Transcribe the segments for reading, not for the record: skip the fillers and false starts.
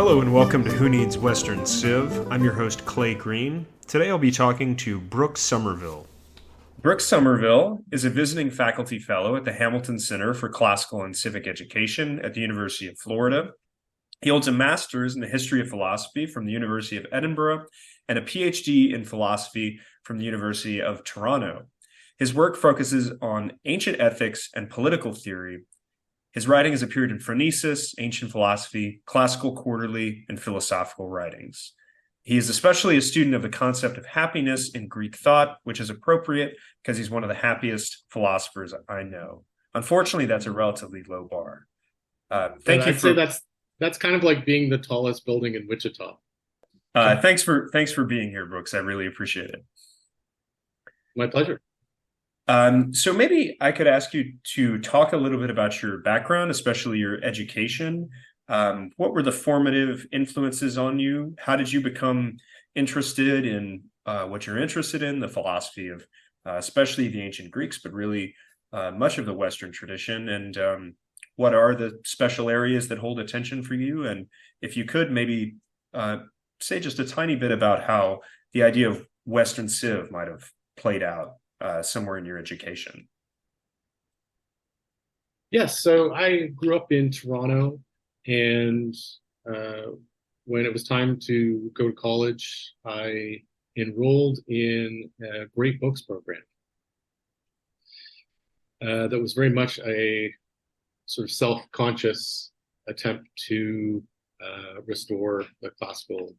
Hello and welcome to Who Needs Western Civ. I'm your host Clay Green. Today I'll be talking to Brooke Sommerville. Brooke Sommerville is a visiting faculty fellow at the Hamilton Center for Classical and Civic Education at the University of Florida. He holds a master's in the history of philosophy from the University of Edinburgh and a PhD in philosophy from the University of Toronto. His work focuses on ancient ethics and political theory. His writing has appeared in Phronesis, Ancient Philosophy, Classical Quarterly, and Philosophical Writings. He is especially a student of the concept of happiness in Greek thought, which is appropriate because he's one of the happiest philosophers I know. Unfortunately, that's a relatively low bar. I'd say that's kind of like being the tallest building in Wichita. Thanks for being here, Brooks. I really appreciate it. My pleasure. So maybe I could ask you to talk a little bit about your background, especially your education. What were the formative influences on you? How did you become interested in what you're interested in, the philosophy of especially the ancient Greeks, but really much of the Western tradition? And what are the special areas that hold attention for you? And if you could maybe say just a tiny bit about how the idea of Western Civ might have played out somewhere in your education. Yes, so I grew up in Toronto, and when it was time to go to college, I enrolled in a great books program. That was very much a sort of self-conscious attempt to restore the classical,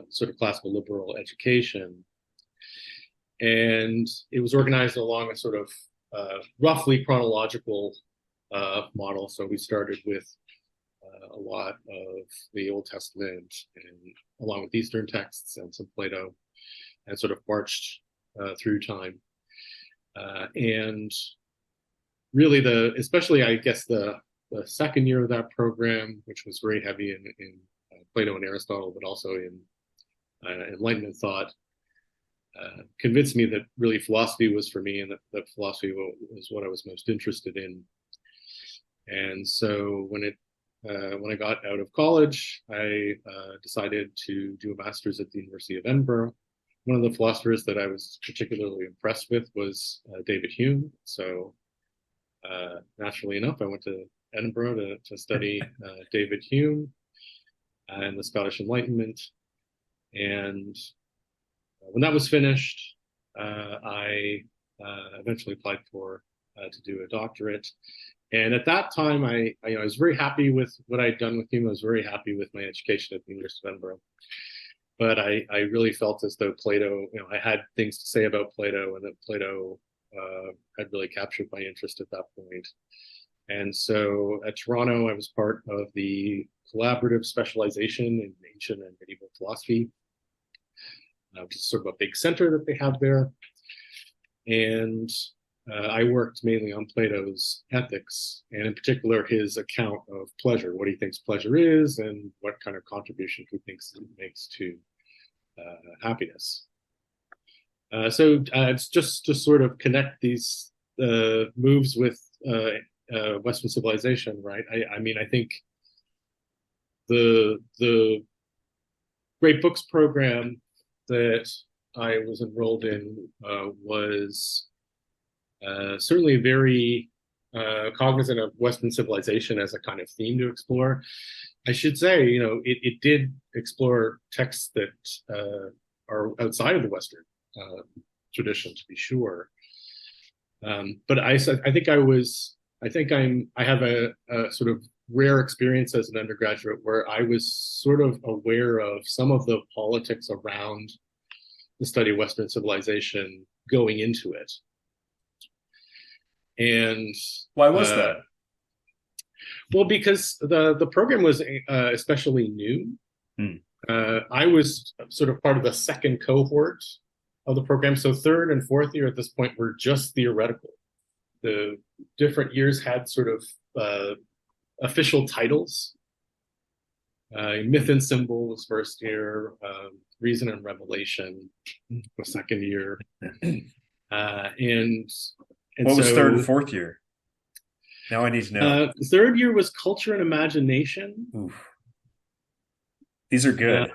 sort of classical liberal education. And it was organized along a sort of roughly chronological model. So we started with a lot of the Old Testament, and along with Eastern texts and some Plato, and sort of marched through time. And really, especially I guess the second year of that program, which was very heavy in Plato and Aristotle, but also in Enlightenment thought, convinced me that really philosophy was for me, and that philosophy was what I was most interested in. And so when I got out of college, I decided to do a master's at the University of Edinburgh. One of the philosophers that I was particularly impressed with was David Hume. So naturally enough, I went to Edinburgh to study David Hume and the Scottish Enlightenment. And when that was finished, I eventually applied to do a doctorate. And at that time, I was very happy with what I'd done with him. I was very happy with my education at the University of Edinburgh. But I really felt as though Plato, I had things to say about Plato, and that Plato had really captured my interest at that point. And so at Toronto, I was part of the collaborative specialization in ancient and medieval philosophy, which is sort of a big center that they have there. And I worked mainly on Plato's ethics, and in particular his account of pleasure, what he thinks pleasure is, and what kind of contribution he thinks it makes to happiness. So it's just to sort of connect these moves with Western civilization, right? I mean, I think the Great Books program that I was enrolled in was certainly very cognizant of Western civilization as a kind of theme to explore. I should say, it did explore texts that are outside of the Western tradition, to be sure. But I have a sort of rare experience as an undergraduate where I was sort of aware of some of the politics around the study of Western civilization going into it. And why was that? Well, because the program was especially new. I was sort of part of the second cohort of the program. So third and fourth year at this point were just theoretical. The different years had sort of official titles. Myth and Symbol was first year, Reason and Revelation was second year. And what was third and fourth year? Now I need to know. Third year was Culture and Imagination. Oof. These are Uh, good.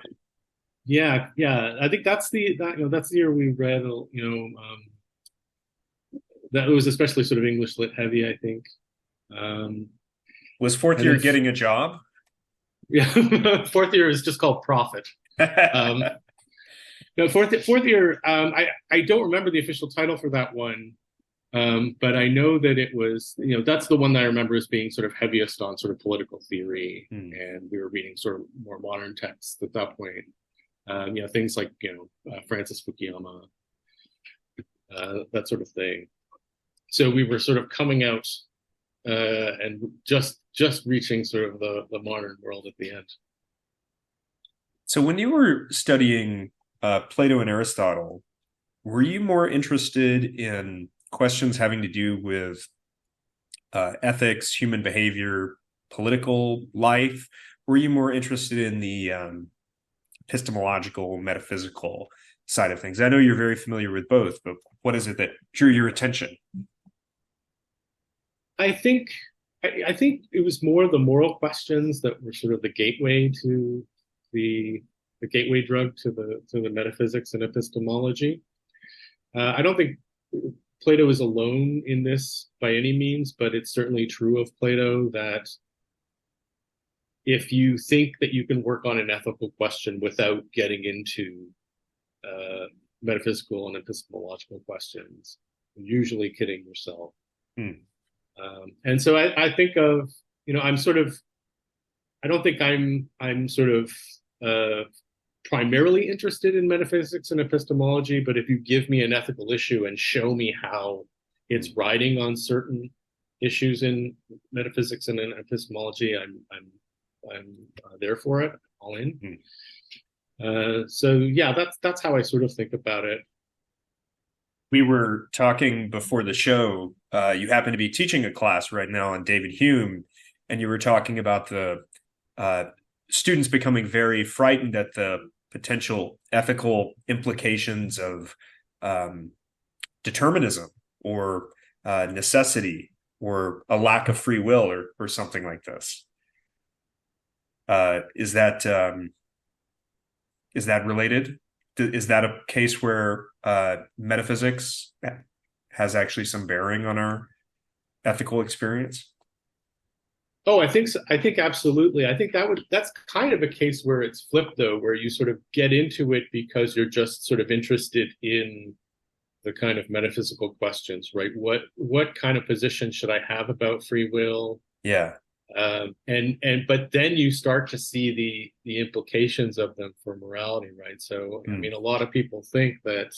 yeah, yeah. I think that's the year we read. That was especially sort of English lit heavy, I think. Um, Was fourth and year then getting a job? yeah, fourth year is just called Profit. Um, no, fourth year. I don't remember the official title for that one. But I know that it was, that's the one that I remember as being sort of heaviest on sort of political theory. Hmm. And we were reading sort of more modern texts at that point. Things like, Francis Fukuyama, that sort of thing. So we were sort of coming out and just reaching sort of the modern world at the end. So when you were studying Plato and Aristotle, were you more interested in questions having to do with ethics, human behavior, political life? Were you more interested in the epistemological, metaphysical side of things? I know you're very familiar with both, but what is it that drew your attention? I think I think it was more the moral questions that were sort of the gateway to the the gateway drug to the metaphysics and epistemology. I don't think Plato is alone in this by any means, but it's certainly true of Plato that if you think that you can work on an ethical question without getting into uh, metaphysical and epistemological questions, you're usually kidding yourself. Hmm. And so I think of, I'm sort of, I don't think I'm sort of uh, primarily interested in metaphysics and epistemology, but if you give me an ethical issue and show me how Hmm. it's riding on certain issues in metaphysics and in epistemology, I'm there for it, all in. Hmm. So yeah, that's how I sort of think about it. We were talking before the show. You happen to be teaching a class right now on David Hume, and you were talking about the uh, students becoming very frightened at the potential ethical implications of um, determinism or necessity or a lack of free will or something like this. Is that related? Is that a case where metaphysics has actually some bearing on our ethical experience? Oh, I think so. I think absolutely. I think that's kind of a case where it's flipped though, where you sort of get into it because you're just sort of interested in the kind of metaphysical questions, right? What kind of position should I have about free will? Yeah. But then you start to see the implications of them for morality, right? So I Mm. mean, a lot of people think that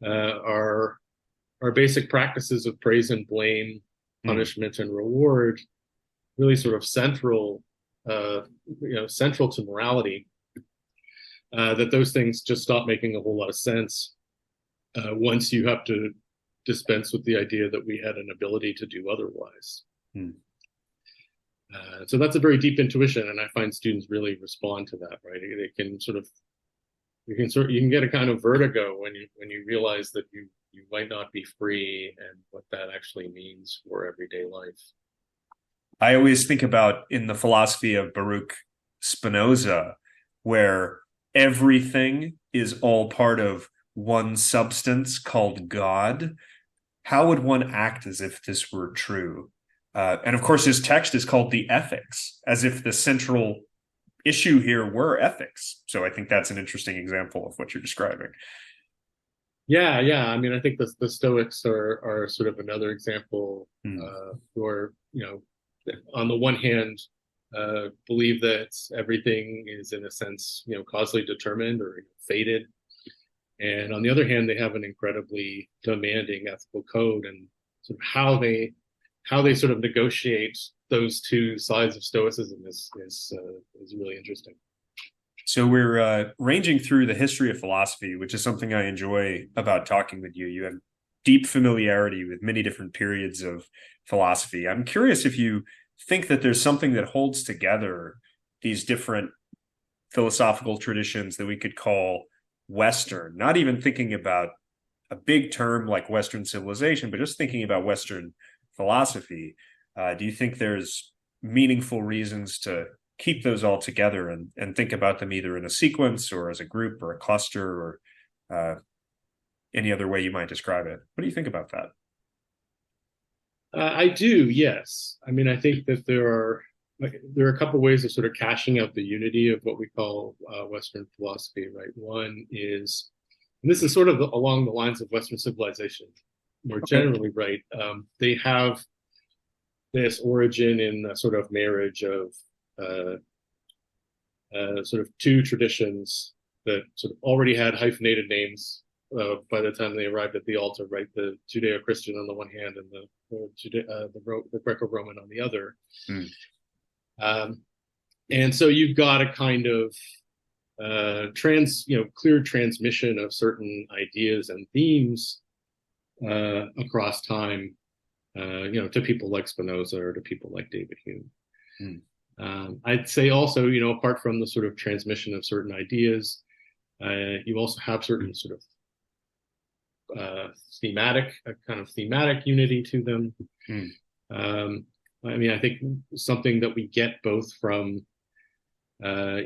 our basic practices of praise and blame, Mm. punishment and reward, really sort of central to morality. That those things just stop making a whole lot of sense once you have to dispense with the idea that we had an ability to do otherwise. Mm. So that's a very deep intuition, and I find students really respond to that. Right? They can sort of you can get a kind of vertigo when you realize that you might not be free and what that actually means for everyday life. I always think about in the philosophy of Baruch Spinoza, where everything is all part of one substance called God. How would one act as if this were true? And of course, his text is called the Ethics, as if the central issue here were ethics. So I think that's an interesting example of what you're describing. Yeah, yeah. I mean, I think the Stoics are sort of another example, Hmm. who are, on the one hand, believe that everything is in a sense, causally determined or fated, and on the other hand, they have an incredibly demanding ethical code, and sort of how they sort of negotiate those two sides of Stoicism is really interesting. So we're ranging through the history of philosophy, which is something I enjoy about talking with you. You have deep familiarity with many different periods of philosophy. I'm curious if you think that there's something that holds together these different philosophical traditions that we could call Western, not even thinking about a big term like Western civilization, but just thinking about Western philosophy. Do you think there's meaningful reasons to keep those all together and think about them either in a sequence or as a group or a cluster or any other way you might describe it. What do you think about that? I do, yes. I mean, I think that there are a couple of ways of sort of cashing out the unity of what we call Western philosophy, right? One is, and this is sort of along the lines of Western civilization, more Okay. generally, right? They have this origin in a sort of marriage of uh, sort of two traditions that sort of already had hyphenated names by the time they arrived at the altar, right? The Judeo-Christian on the one hand and the Greco-Roman on the other. Mm. Um, and so you've got a kind of clear transmission of certain ideas and themes across time, to people like Spinoza or to people like David Hume. Mm. I'd say also, apart from the sort of transmission of certain ideas, you also have certain sort of thematic unity to them. Mm. I mean, I think something that we get both from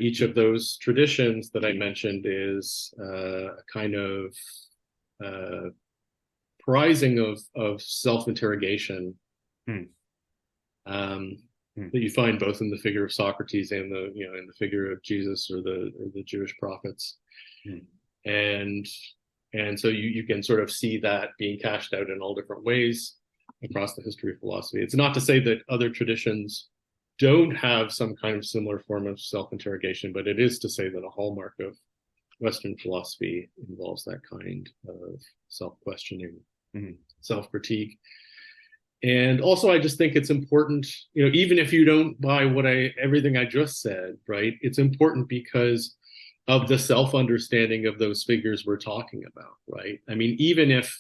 each of those traditions that I mentioned is a kind of prizing of self-interrogation. Mm. That you find both in the figure of Socrates and in the figure of Jesus or the Jewish prophets. Mm. And so you can sort of see that being cashed out in all different ways across the history of philosophy. It's not to say that other traditions don't have some kind of similar form of self-interrogation, but it is to say that a hallmark of Western philosophy involves that kind of self-questioning, self-critique. And also, I just think it's important, even if you don't buy everything I just said, right? It's important because of the self-understanding of those figures we're talking about, right? I mean, even if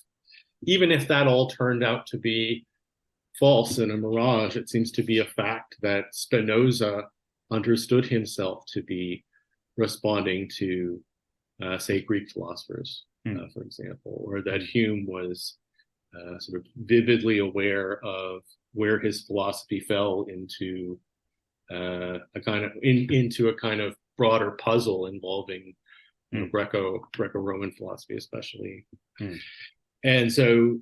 that all turned out to be false and a mirage, it seems to be a fact that Spinoza understood himself to be responding to, say, Greek philosophers, for example, or that Hume was sort of vividly aware of where his philosophy fell into a kind of broader puzzle involving Greco-Roman philosophy, especially. And so,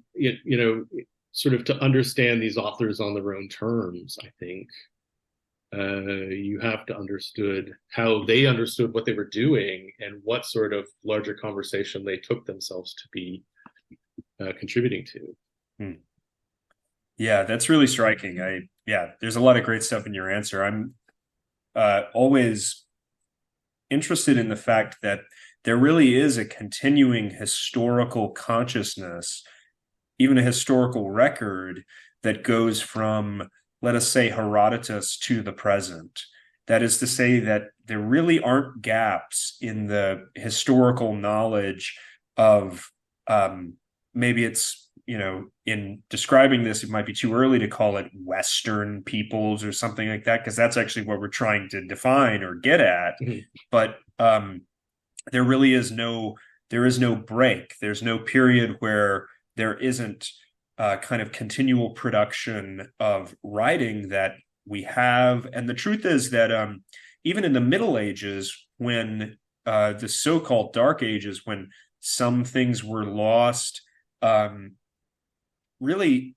sort of to understand these authors on their own terms, I think you have to understood how they understood what they were doing and what sort of larger conversation they took themselves to be contributing to. Yeah, that's really striking. There's a lot of great stuff in your answer. I'm always interested in the fact that there really is a continuing historical consciousness, even a historical record that goes from, let us say, Herodotus to the present. That is to say that there really aren't gaps in the historical knowledge of maybe it's, in describing this, it might be too early to call it Western peoples or something like that, because that's actually what we're trying to define or get at. But there is no break. There's no period where there isn't kind of continual production of writing that we have. And the truth is that even in the Middle Ages, when the so-called Dark Ages, when some things were lost, really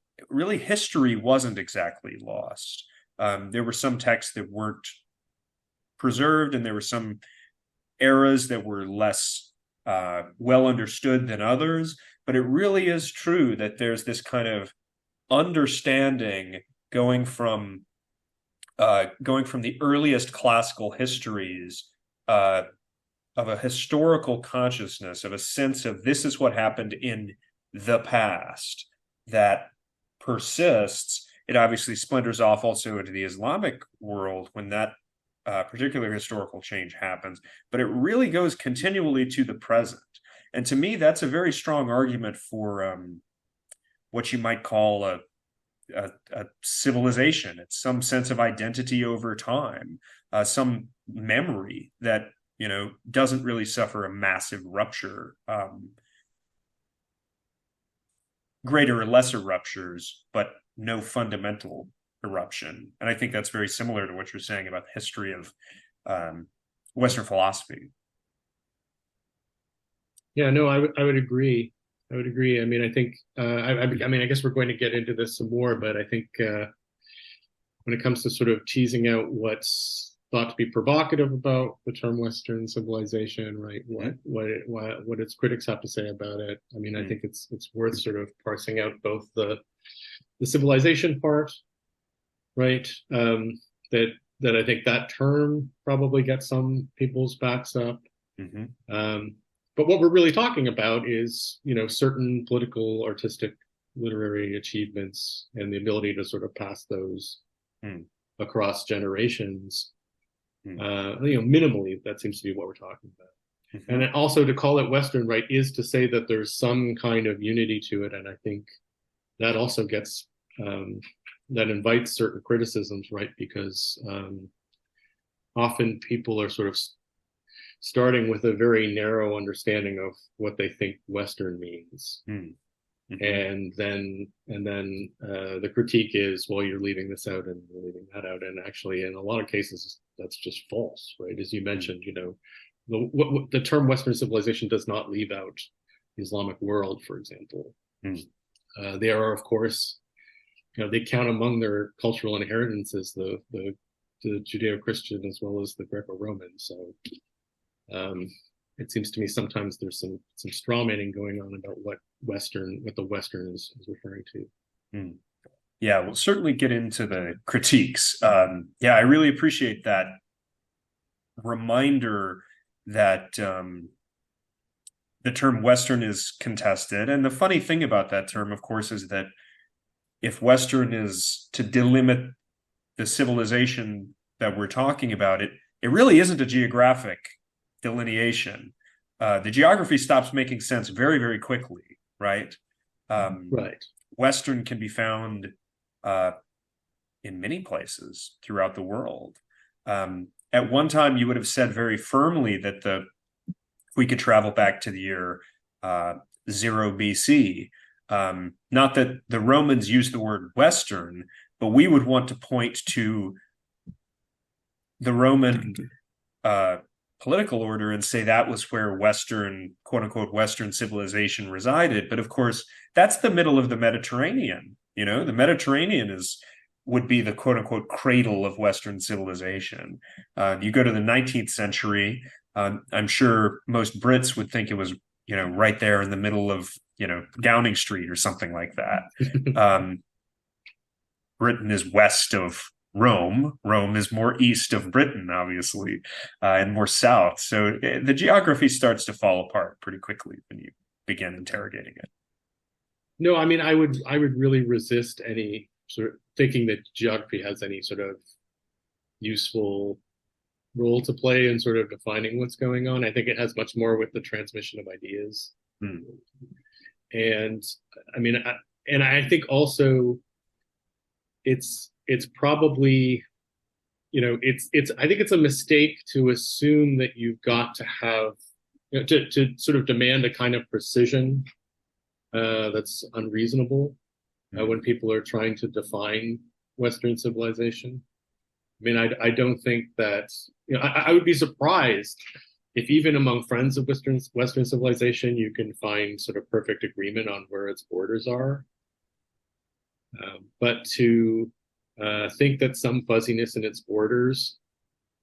history wasn't exactly lost. There were some texts that weren't preserved, and there were some eras that were less well understood than others. But it really is true that there's this kind of understanding going from the earliest classical histories of a historical consciousness, of a sense of this is what happened in the past, that persists. It obviously splinters off also into the Islamic world when that particular historical change happens, but it really goes continually to the present. And to me, that's a very strong argument for what you might call a civilization. It's some sense of identity over time, some memory that doesn't really suffer a massive rupture. Greater or lesser ruptures, but no fundamental eruption. And I think that's very similar to what you're saying about the history of Western philosophy. Yeah, no, I would agree. I would agree. I mean, I think I mean, I guess we're going to get into this some more, but I think when it comes to sort of teasing out what's thought to be provocative about the term Western civilization, right? What its critics have to say about it. I mean, I think it's worth sort of parsing out both the civilization part, right? That I think that term probably gets some people's backs up. But what we're really talking about is, certain political, artistic, literary achievements and the ability to sort of pass those across generations. Minimally, that seems to be what we're talking about. And also to call it Western, right, is to say that there's some kind of unity to it. And I think that also gets, that invites certain criticisms, right? Because often people are sort of starting with a very narrow understanding of what they think Western means. And then the critique is, well, you're leaving this out and you're leaving that out. And actually, in a lot of cases, that's just false, right? As you mentioned, the term Western civilization does not leave out the Islamic world, for example. There are, of course, they count among their cultural inheritances the Judeo-Christian as well as the Greco-Roman. So it seems to me sometimes there's some straw manning going on about what the Western is referring to. Yeah, we'll certainly get into the critiques. Yeah, I really appreciate that reminder that the term Western is contested. And the funny thing about that term, of course, is that if Western is to delimit the civilization that we're talking about, it really isn't a geographic delineation. The geography stops making sense very, very quickly, right? Right. Western can be found in many places throughout the world. At one time, you would have said very firmly that if we could travel back to the year 0 BC, not that the Romans used the word Western, but we would want to point to the Roman political order and say that was where Western, quote unquote, Western civilization resided. But of course, that's the middle of the Mediterranean. The Mediterranean would be the quote unquote cradle of Western civilization. You go to the 19th century, I'm sure most Brits would think it was, right there in the middle of, Downing Street or something like that. Britain is west of Rome. Rome is more east of Britain, obviously, and more south. So the geography starts to fall apart pretty quickly when you begin interrogating it. No, I mean, I would really resist any sort of thinking that geography has any sort of useful role to play in sort of defining what's going on. I think it has much more with the transmission of ideas. And I mean, I think also it's probably, I think it's a mistake to assume that you've got to have, to sort of demand a kind of precision that's unreasonable when people are trying to define Western civilization. I mean, I don't think that, I would be surprised if even among friends of Western civilization, you can find sort of perfect agreement on where its borders are. But to think that some fuzziness in its borders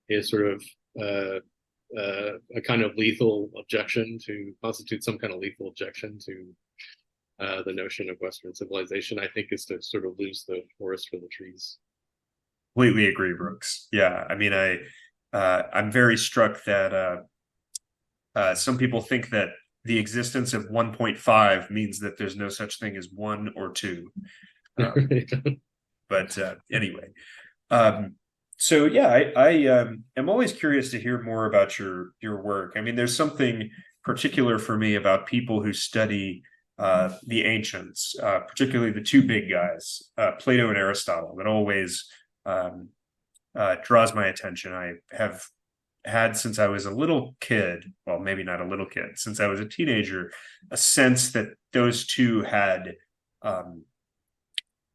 is sort of a kind of lethal objection to constitute some kind of lethal objection to the notion of Western civilization, I think is to sort of lose the forest for the trees. Completely agree, Brooks. Yeah, I mean, I'm very struck that some people think that the existence of 1.5 means that there's no such thing as 1 or 2. But anyway, so yeah, I am always curious to hear more about your work. I mean, there's something particular for me about people who study the ancients, particularly the two big guys, Plato and Aristotle, that always draws my attention. I have had since I was a little kid, well, maybe not a little kid, since I was a teenager, a sense that those two had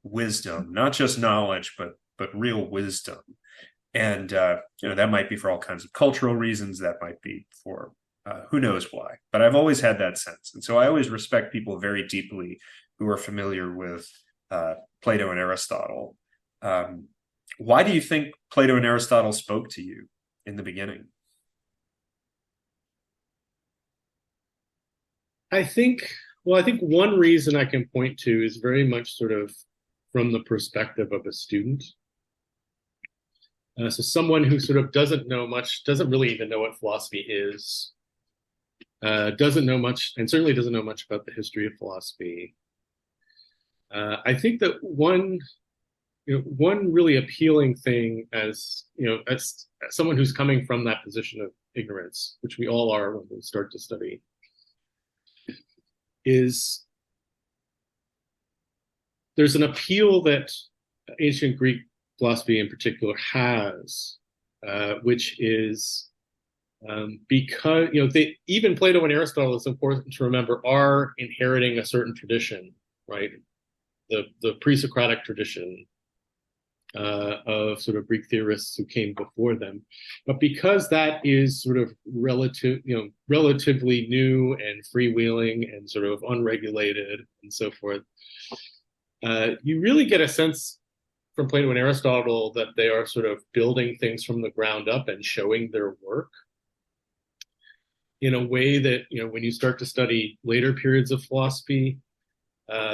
wisdom, not just knowledge, but real wisdom. And that might be for all kinds of cultural reasons. That might be for who knows why. But I've always had that sense, and so I always respect people very deeply who are familiar with Plato and Aristotle. Why do you think Plato and Aristotle spoke to you in the beginning? I think, I think one reason I can point to is very much sort of from the perspective of a student. So someone who sort of doesn't know much, doesn't really even know what philosophy is, doesn't know much, and certainly doesn't know much about the history of philosophy. I think that one really appealing thing, as someone who's coming from that position of ignorance, which we all are when we start to study, is there's an appeal that ancient Greek philosophy in particular has, which is because even Plato and Aristotle, it's important to remember, are inheriting a certain tradition, right? The pre-Socratic tradition of sort of Greek theorists who came before them, but because that is sort of relatively new and freewheeling and sort of unregulated and so forth, you really get a sense from Plato and Aristotle that they are sort of building things from the ground up and showing their work in a way that, when you start to study later periods of philosophy,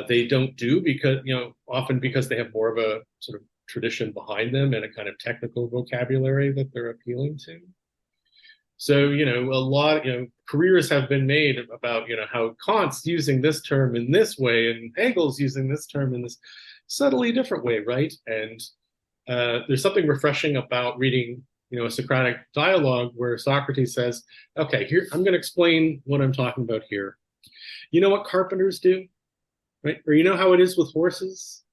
they don't do, because, often because they have more of a sort of tradition behind them and a kind of technical vocabulary that they're appealing to. So, a lot, careers have been made about, how Kant's using this term in this way and Hegel's using this term in this subtly different way, right? And there's something refreshing about reading, a Socratic dialogue where Socrates says, okay, here, I'm going to explain what I'm talking about here. You know what carpenters do, right? Or you know how it is with horses?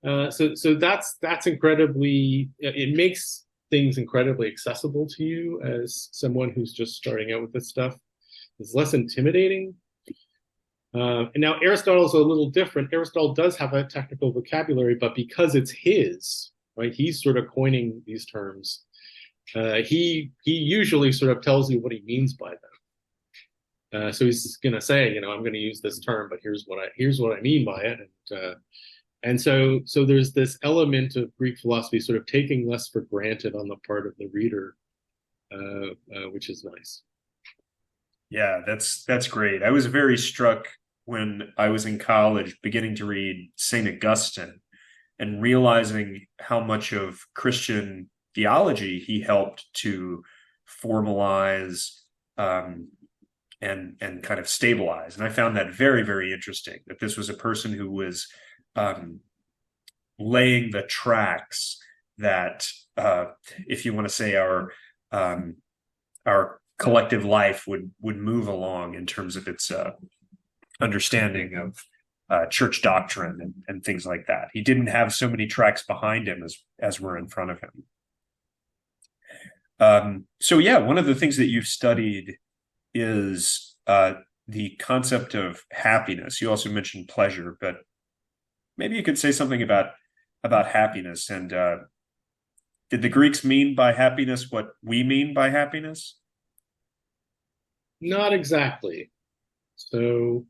So that's incredibly, it makes things incredibly accessible to you as someone who's just starting out with this stuff. It's less intimidating. And now Aristotle's a little different. Aristotle does have a technical vocabulary, but because it's his, right, he's sort of coining these terms. He usually sort of tells you what he means by them. So he's going to say, I'm going to use this term, but here's what I mean by it. And so there's this element of Greek philosophy sort of taking less for granted on the part of the reader, which is nice. Yeah, that's great. I was very struck when I was in college beginning to read St. Augustine and realizing how much of Christian theology he helped to formalize and kind of stabilize. And I found that very, very interesting, that this was a person who was laying the tracks that, if you want to say, our collective life would move along in terms of its understanding of church doctrine and things like that. He didn't have so many tracks behind him as were in front of him. So yeah, one of the things that you've studied is the concept of happiness. You also mentioned pleasure, but maybe you could say something about happiness. And did the Greeks mean by happiness what we mean by happiness? Not exactly. So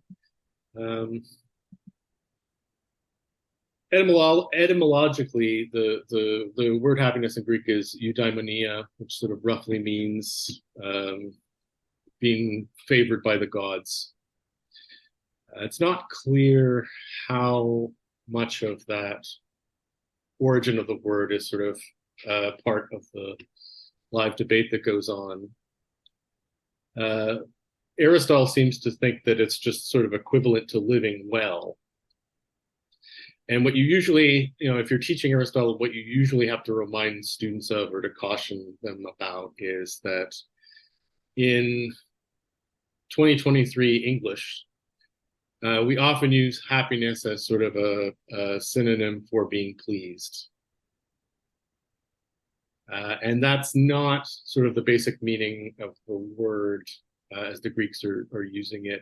etymologically, the word happiness in Greek is eudaimonia, which sort of roughly means being favored by the gods. It's not clear how much of that origin of the word is sort of part of the live debate that goes on. Aristotle seems to think that it's just sort of equivalent to living well. And what you usually, if you're teaching Aristotle, what you usually have to remind students of or to caution them about is that in 2023 English, we often use happiness as sort of a synonym for being pleased. And that's not sort of the basic meaning of the word as the Greeks are using it.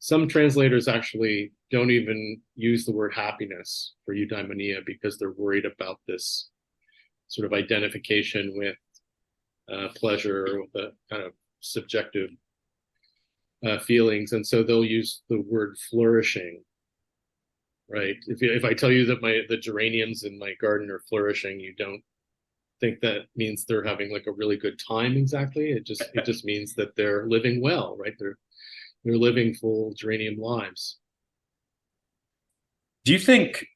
some translators actually don't even use the word happiness for eudaimonia because they're worried about this sort of identification with pleasure or with the kind of subjective feelings, and so they'll use the word flourishing. Right. If I tell you that the geraniums in my garden are flourishing, you don't think that means they're having like a really good time exactly. It just means that they're living well, right? They're living full geranium lives. Do you think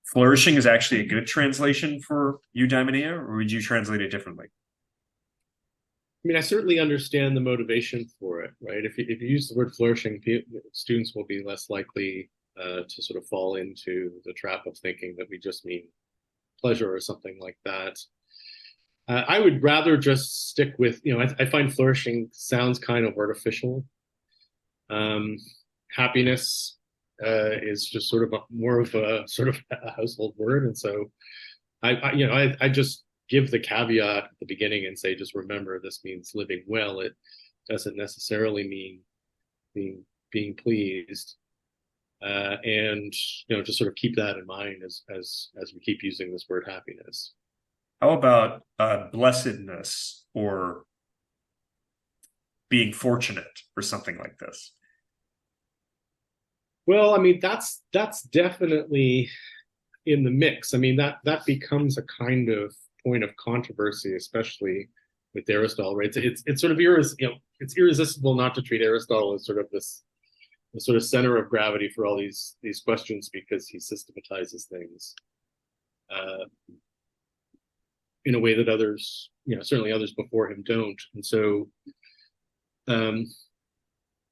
flourishing is actually a good translation for eudaimonia, or would you translate it differently? I mean, I certainly understand the motivation for it, right? If you use the word flourishing, students will be less likely to sort of fall into the trap of thinking that we just mean pleasure or something like that. I would rather just stick with, I find flourishing sounds kind of artificial. Happiness is just sort of more of a sort of a household word, and so I just give the caveat at the beginning and say, just remember, this means living well. It doesn't necessarily mean being pleased, and just sort of keep that in mind as we keep using this word happiness. How about blessedness or being fortunate or something like this? Well, I mean, that's definitely in the mix. I mean, that becomes a kind of point of controversy, especially with Aristotle, right? It's sort of it's irresistible not to treat Aristotle as sort of this the sort of center of gravity for all these questions, because he systematizes things in a way that others, certainly others before him don't. And so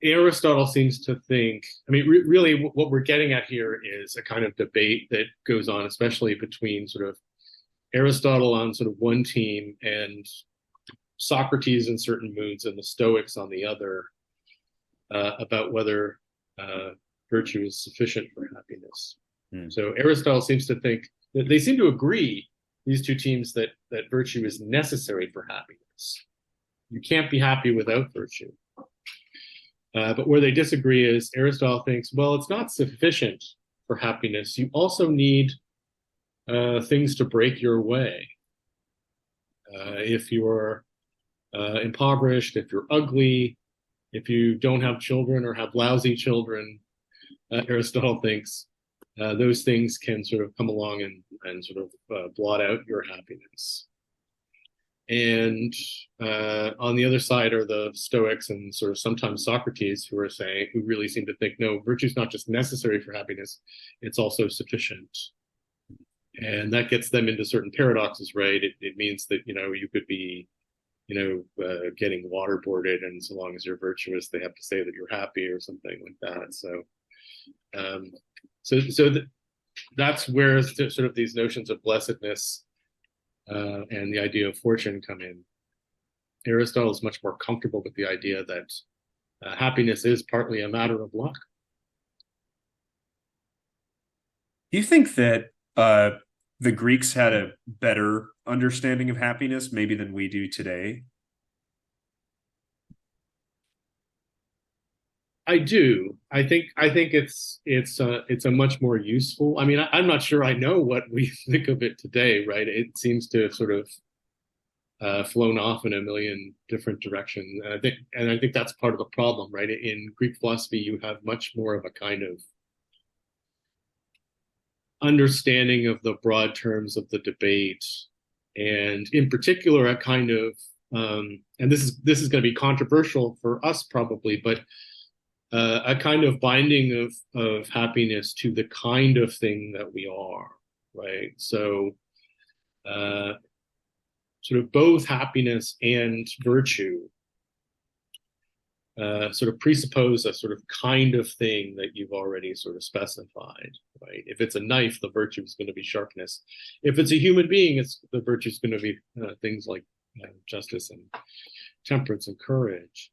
Aristotle seems to think, I mean, really what we're getting at here is a kind of debate that goes on, especially between sort of Aristotle on sort of one team and Socrates in certain moods and the Stoics on the other, about whether virtue is sufficient for happiness. So Aristotle seems to think that they seem to agree, these two teams, that virtue is necessary for happiness. You can't be happy without virtue. But where they disagree is Aristotle thinks, well, it's not sufficient for happiness. You also need things to break your way. If you're impoverished, if you're ugly, if you don't have children or have lousy children, Aristotle thinks those things can sort of come along and sort of blot out your happiness. And on the other side are the Stoics and sort of sometimes Socrates, who really seem to think, no, virtue is not just necessary for happiness, it's also sufficient. And that gets them into certain paradoxes, right? It means that, you could be, getting waterboarded, and so long as you're virtuous, they have to say that you're happy or something like that. So that's where sort of these notions of blessedness and the idea of fortune come in. Aristotle is much more comfortable with the idea that happiness is partly a matter of luck. Do you think that the Greeks had a better understanding of happiness maybe than we do today? I do. I think it's a much more useful. I mean, I'm not sure I know what we think of it today, right? It seems to have sort of flown off in a million different directions. And I think that's part of the problem, right? In Greek philosophy, you have much more of a kind of understanding of the broad terms of the debate, and in particular, a kind of and this is going to be controversial for us probably, but a kind of binding of happiness to the kind of thing that we are, right? So sort of both happiness and virtue sort of presuppose a sort of kind of thing that you've already sort of specified, right? If it's a knife, the virtue is going to be sharpness. If it's a human being, the virtue is going to be things like justice and temperance and courage.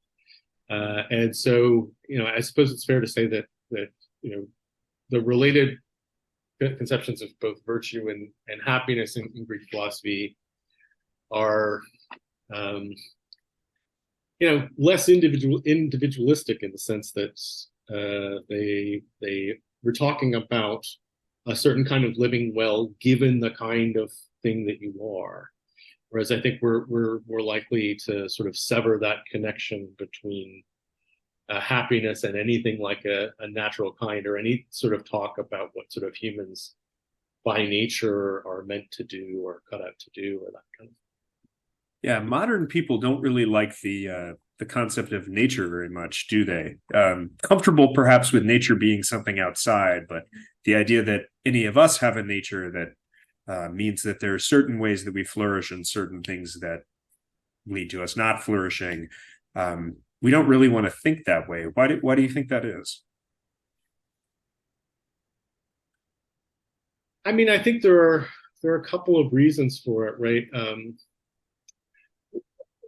And so, I suppose it's fair to say that the related conceptions of both virtue and happiness in Greek philosophy are less individualistic, in the sense that they were talking about a certain kind of living well, given the kind of thing that you are. Whereas I think we're more likely to sort of sever that connection between happiness and anything like a natural kind, or any sort of talk about what sort of humans by nature are meant to do or cut out to do, or that kind of thing. Yeah, modern people don't really like the concept of nature very much, do they? Comfortable perhaps with nature being something outside, but the idea that any of us have a nature that means that there are certain ways that we flourish and certain things that lead to us not flourishing. We don't really want to think that way. Why do you think that is? I mean, I think there are a couple of reasons for it, right?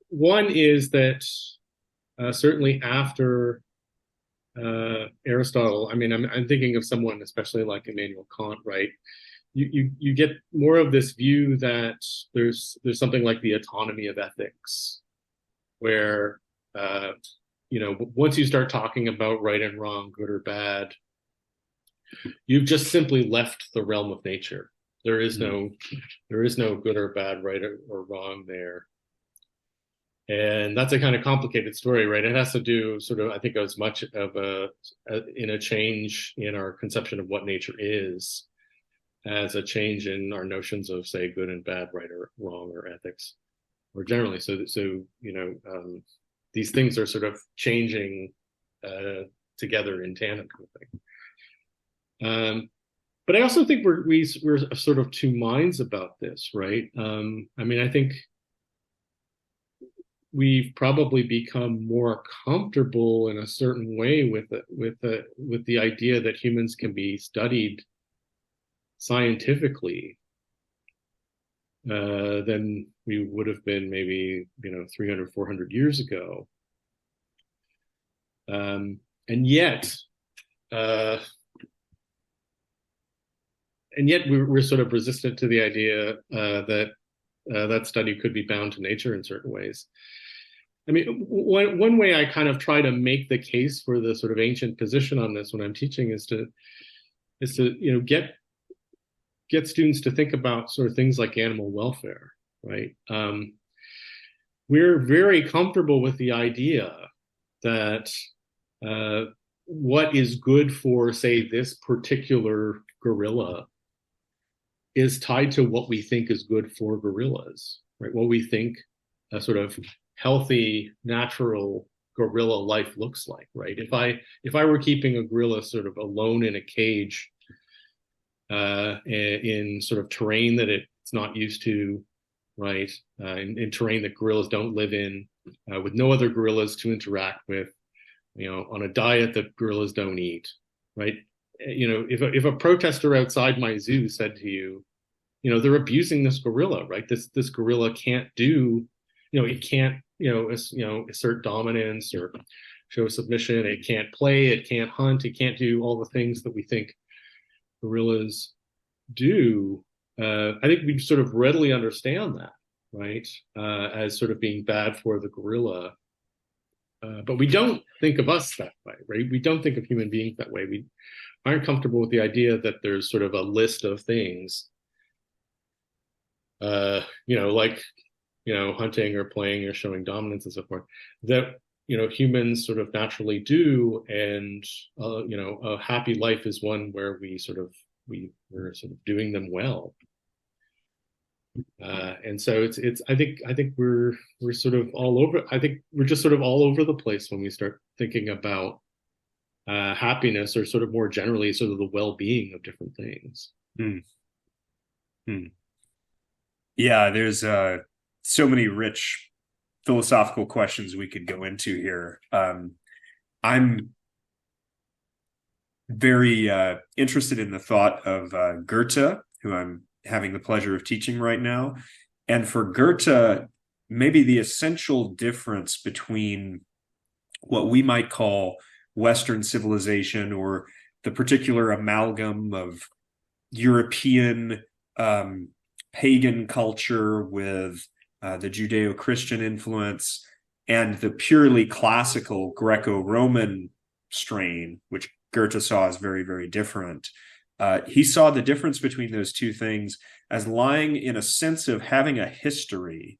One is that certainly after Aristotle, I mean, I'm thinking of someone especially like Immanuel Kant, right? You get more of this view that there's something like the autonomy of ethics, where once you start talking about right and wrong, good or bad, you've just simply left the realm of nature. There is no good or bad, right or wrong there. And that's a kind of complicated story, right? It has to do sort of, I think, as much of a change in our conception of what nature is, as a change in our notions of, say, good and bad, right or wrong, or ethics, or generally. So these things are sort of changing together in tandem, kind of thing. But I also think we're sort of two minds about this, right? I mean, I think we've probably become more comfortable in a certain way with the idea that humans can be studied scientifically than we would have been maybe 300, 400 years ago. And yet we're sort of resistant to the idea that study could be bound to nature in certain ways. I mean, one way I kind of try to make the case for the sort of ancient position on this when I'm teaching is to get students to think about sort of things like animal welfare, right? We're very comfortable with the idea that what is good for, say, this particular gorilla is tied to what we think is good for gorillas, right? What we think a sort of healthy, natural gorilla life looks like, right? If I were keeping a gorilla sort of alone in a cage in sort of terrain that it's not used to, right? In terrain that gorillas don't live in, with no other gorillas to interact with, on a diet that gorillas don't eat, right? If a protester outside my zoo said to you, they're abusing this gorilla, right? This gorilla can't do, it can't, assert dominance or show submission. It can't play. It can't hunt. It can't do all the things that we think gorillas do. I think we sort of readily understand that, right? As sort of being bad for the gorilla. But we don't think of us that way, right? We don't think of human beings that way. We aren't comfortable with the idea that there's sort of a list of things, like, hunting or playing or showing dominance and so forth, that, humans sort of naturally do. And, a happy life is one where we're sort of doing them well. And so I think we're sort of all over. I think we're just sort of all over the place when we start thinking about happiness, or sort of more generally, sort of the well-being of different things. Mm. Mm. Yeah, there's so many rich philosophical questions we could go into here. I'm very interested in the thought of Goethe, who I'm having the pleasure of teaching right now. And for Goethe, maybe the essential difference between what we might call Western civilization, or the particular amalgam of European pagan culture with the Judeo-Christian influence, and the purely classical Greco-Roman strain, which Goethe saw as very, very different. He saw the difference between those two things as lying in a sense of having a history.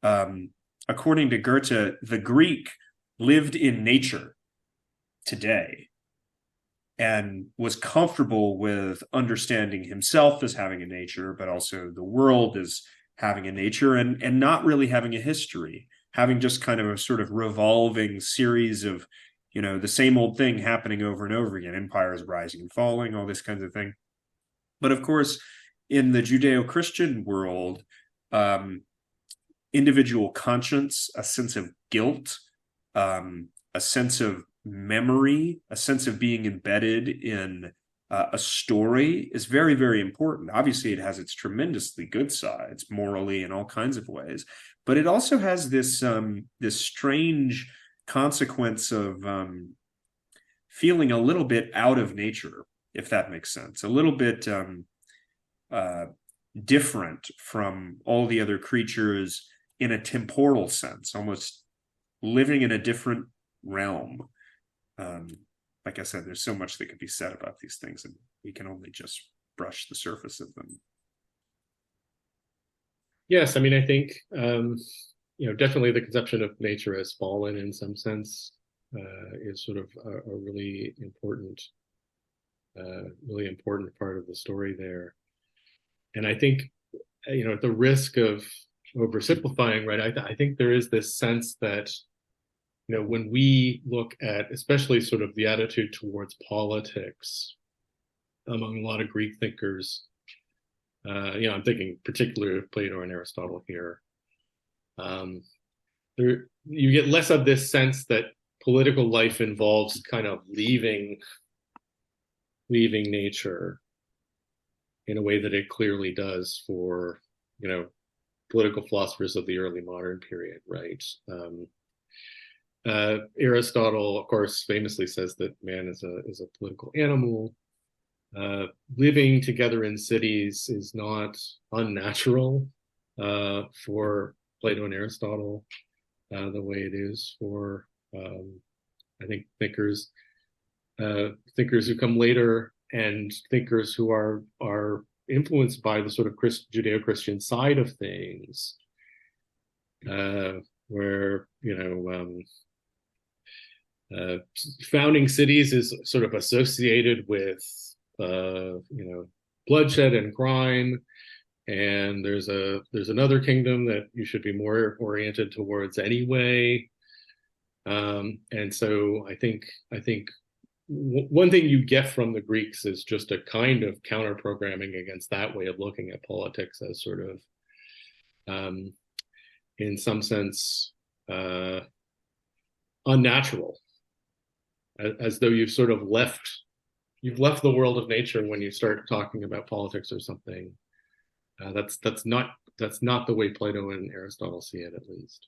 According to Goethe, the Greek lived in nature today and was comfortable with understanding himself as having a nature, but also the world as having a nature, and not really having a history, having just kind of a sort of revolving series of, the same old thing happening over and over again, empires rising and falling, all this kinds of thing. But of course, in the Judeo-Christian world, individual conscience, a sense of guilt, a sense of memory, a sense of being embedded in a story is very, very important. Obviously, it has its tremendously good sides, morally in all kinds of ways, but it also has this strange consequence of feeling a little bit out of nature, if that makes sense, a little bit different from all the other creatures in a temporal sense, almost living in a different realm. Like I said, there's so much that could be said about these things, and we can only just brush the surface of them. Yes, I mean, I think definitely the conception of nature as fallen in some sense is sort of a really important part of the story there. And I think, at the risk of oversimplifying, right, I think there is this sense that, when we look at especially sort of the attitude towards politics among a lot of Greek thinkers, I'm thinking particularly of Plato and Aristotle here. You get less of this sense that political life involves kind of leaving nature in a way that it clearly does for, political philosophers of the early modern period, right? Aristotle, of course, famously says that man is a political animal. Living together in cities is not unnatural for Plato and Aristotle, the way it is for I think thinkers who come later, and thinkers who are influenced by the sort of Judeo-Christian side of things, where founding cities is sort of associated with bloodshed and crime, and there's another kingdom that you should be more oriented towards anyway. And so I think one thing you get from the Greeks is just a kind of counter programming against that way of looking at politics as sort of, in some sense, unnatural, as though you've sort of left the world of nature when you start talking about politics or something. That's not the way Plato and Aristotle see it, at least.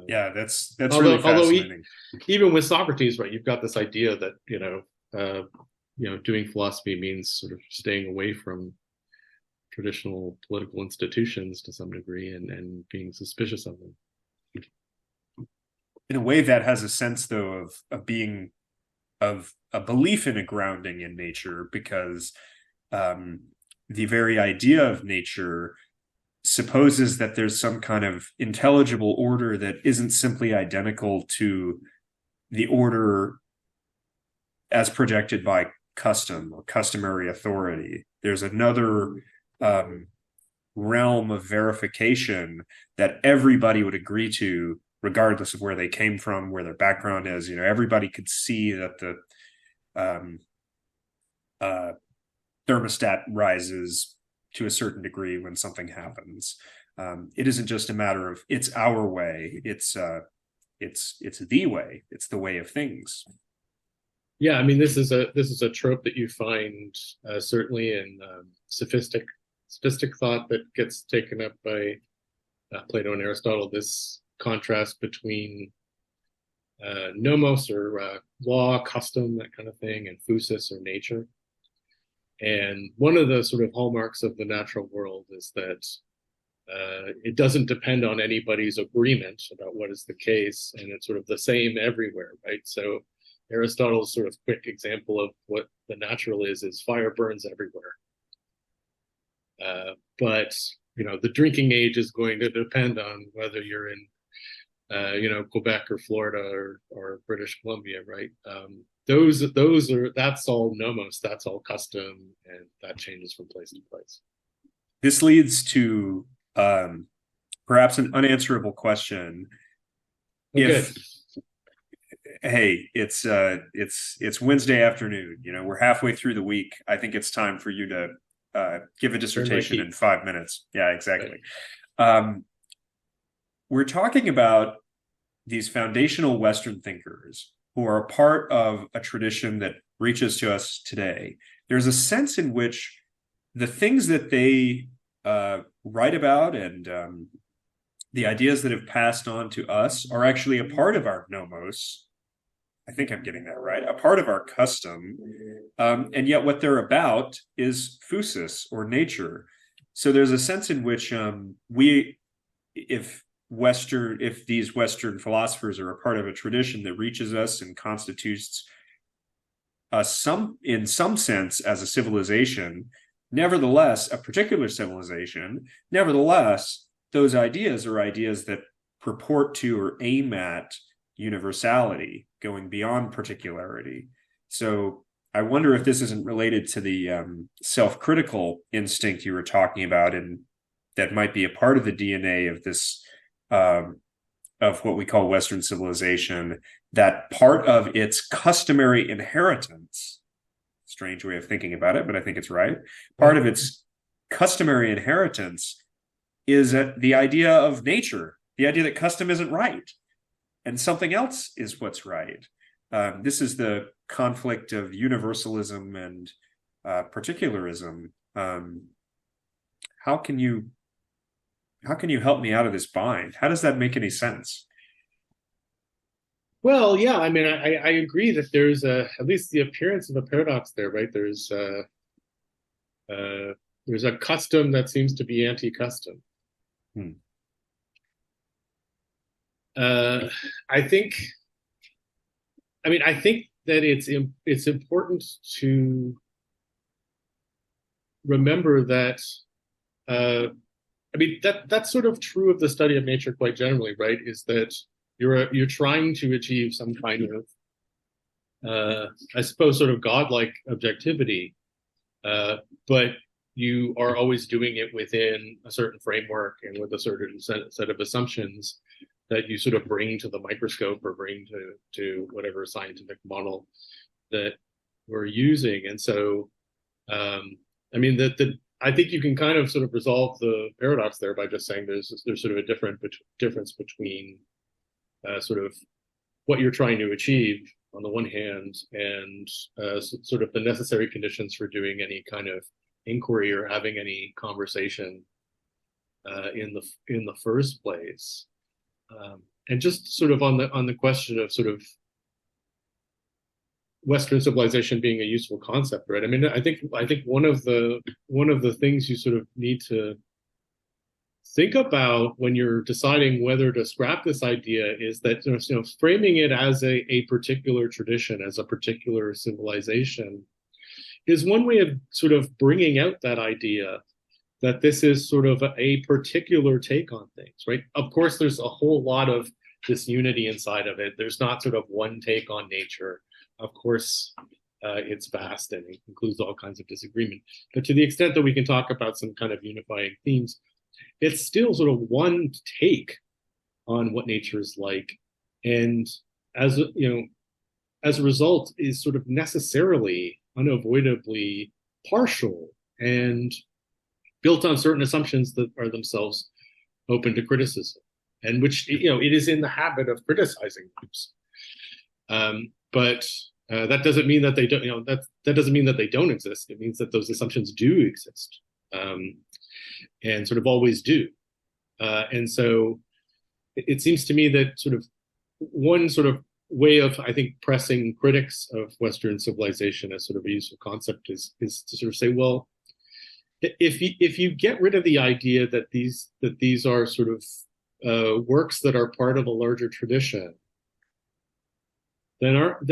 Yeah, that's really fascinating. Even with Socrates, right, you've got this idea that doing philosophy means sort of staying away from traditional political institutions to some degree and being suspicious of them. In a way, that has a sense, though, of being of a belief in a grounding in nature, because the very idea of nature supposes that there's some kind of intelligible order that isn't simply identical to the order as projected by custom or customary authority. There's another realm of verification that everybody would agree to, regardless of where they came from, where their background is. Everybody could see that the thermostat rises to a certain degree when something happens. It isn't just a matter of it's our way. It's the way. It's the way of things. Yeah, I mean, this is a trope that you find certainly in sophistic thought that gets taken up by Plato and Aristotle. This contrast between nomos, or law, custom, that kind of thing, and physis, or nature. And one of the sort of hallmarks of the natural world is that it doesn't depend on anybody's agreement about what is the case, and it's sort of the same everywhere, right? So Aristotle's sort of quick example of what the natural is fire burns everywhere. But the drinking age is going to depend on whether you're in Quebec or Florida or British Columbia, right? That's all nomos, that's all custom, and that changes from place to place. This leads to perhaps an unanswerable question. If hey, it's Wednesday afternoon, we're halfway through the week. I think it's time for you to give a dissertation in 5 minutes. Yeah, exactly. Right. We're talking about these foundational Western thinkers who are a part of a tradition that reaches to us today. There's a sense in which the things that they write about and the ideas that have passed on to us are actually a part of our nomos. I think I'm getting that right. A part of our custom. And yet what they're about is physis, or nature. So there's a sense in which if these Western philosophers are a part of a tradition that reaches us and constitutes us in some sense as a civilization, nevertheless, a particular civilization, nevertheless, those ideas are ideas that purport to or aim at universality, going beyond particularity. So I wonder if this isn't related to the self-critical instinct you were talking about, and that might be a part of the DNA of this, of what we call Western civilization, that part of its customary inheritance, strange way of thinking about it, but I think it's right. Part of its customary inheritance is the idea of nature, the idea that custom isn't right and something else is what's right. This is the conflict of universalism and particularism. How can you help me out of this bind? How does that make any sense? Well, yeah, I mean, I agree that there's at least the appearance of a paradox there, right? There's a custom that seems to be anti-custom. I think that it's important to remember that. That's sort of true of the study of nature quite generally, right? Is that you're trying to achieve some kind of, I suppose, sort of godlike objectivity, but you are always doing it within a certain framework and with a certain set of assumptions that you sort of bring to the microscope or bring to whatever scientific model that we're using. And so, I think you can kind of sort of resolve the paradox there by just saying there's sort of a difference between sort of what you're trying to achieve on the one hand and sort of the necessary conditions for doing any kind of inquiry or having any conversation in the first place. And just sort of on the question of sort of Western civilization being a useful concept, right? I mean, I think one of the things you sort of need to think about when you're deciding whether to scrap this idea is that framing it as a particular tradition, as a particular civilization, is one way of sort of bringing out that idea that this is sort of a particular take on things, right? Of course, there's a whole lot of disunity inside of it. There's not sort of one take on nature. Of course, it's vast and it includes all kinds of disagreement. But to the extent that we can talk about some kind of unifying themes, it's still sort of one take on what nature is like. And as a result, is sort of necessarily, unavoidably partial and built on certain assumptions that are themselves open to criticism, and which it is in the habit of criticizing groups. But that doesn't mean that they don't. That doesn't mean that they don't exist. It means that those assumptions do exist, and sort of always do. And so, it seems to me that sort of one sort of way of, I think, pressing critics of Western civilization as sort of a useful concept is to sort of say, well, if you get rid of the idea that these are sort of works that are part of a larger tradition, then aren't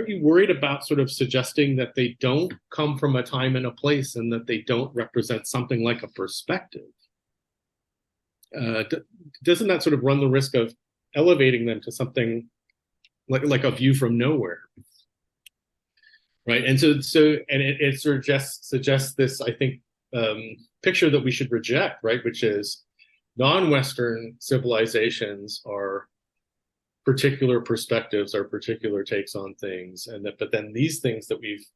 you worried about sort of suggesting that they don't come from a time and a place and that they don't represent something like a perspective? Doesn't that sort of run the risk of elevating them to something like a view from nowhere, right? And it suggests this, I think, picture that we should reject, right? Which is non-Western civilizations are particular perspectives, are particular takes on things, but then these things that we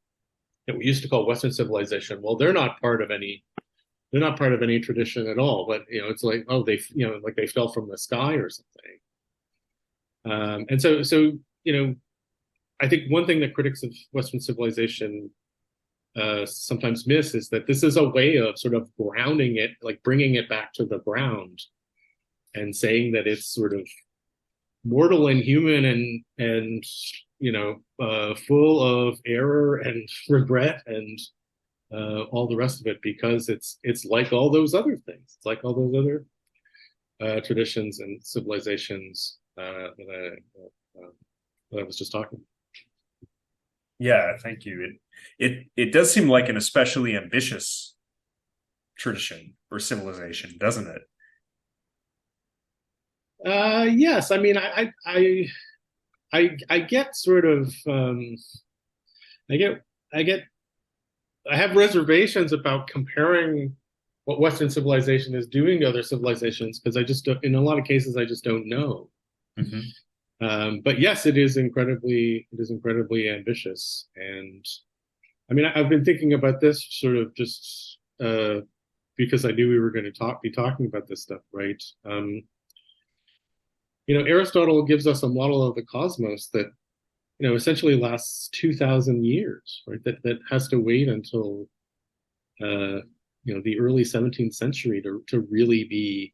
used to call Western civilization, well, they're not part of any tradition at all. But it's like, oh, like they fell from the sky or something. And so I think one thing that critics of Western civilization sometimes miss is that this is a way of sort of grounding it, like bringing it back to the ground, and saying that it's sort of mortal and human and full of error and regret and all the rest of it, because it's like all those other things. It's like all those other traditions and civilizations that I was just talking about. Yeah, thank you. It does seem like an especially ambitious tradition or civilization, doesn't it? Yes, I mean, I get sort of I have reservations about comparing what Western civilization is doing to other civilizations, because in a lot of cases I just don't know. Mm-hmm. But yes, it is incredibly ambitious. And I mean, I've been thinking about this sort of just because I knew we were going to be talking about this stuff, right? Aristotle gives us a model of the cosmos that essentially lasts 2,000 years, right? That has to wait until the early 17th century to really be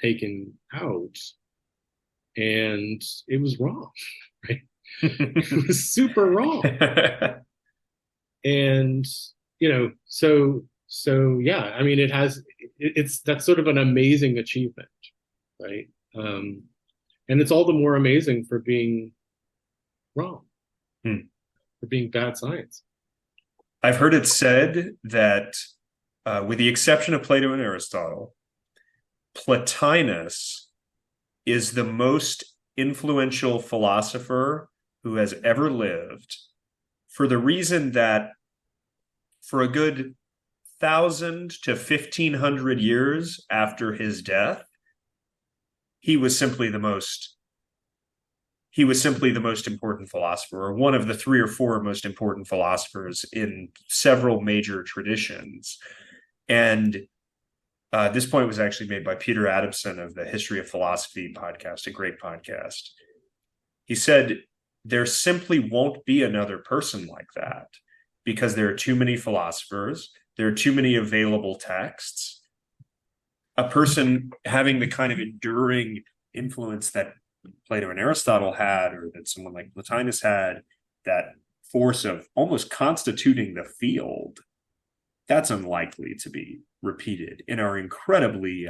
taken out. And it was wrong, right? It was super wrong. And so yeah, I mean, that's sort of an amazing achievement, right? And it's all the more amazing for being wrong, for being bad science. I've heard it said that with the exception of Plato and Aristotle, Plotinus is the most influential philosopher who has ever lived, for the reason that for a good 1,000 to 1,500 years after his death, he was simply the most important philosopher, or one of the 3 or 4 most important philosophers in several major traditions. And this point was actually made by Peter Adamson of the History of Philosophy podcast, a great podcast. He said, there simply won't be another person like that, because there are too many philosophers, there are too many available texts. A person having the kind of enduring influence that Plato and Aristotle had, or that someone like Plotinus had, that force of almost constituting the field, that's unlikely to be repeated in our incredibly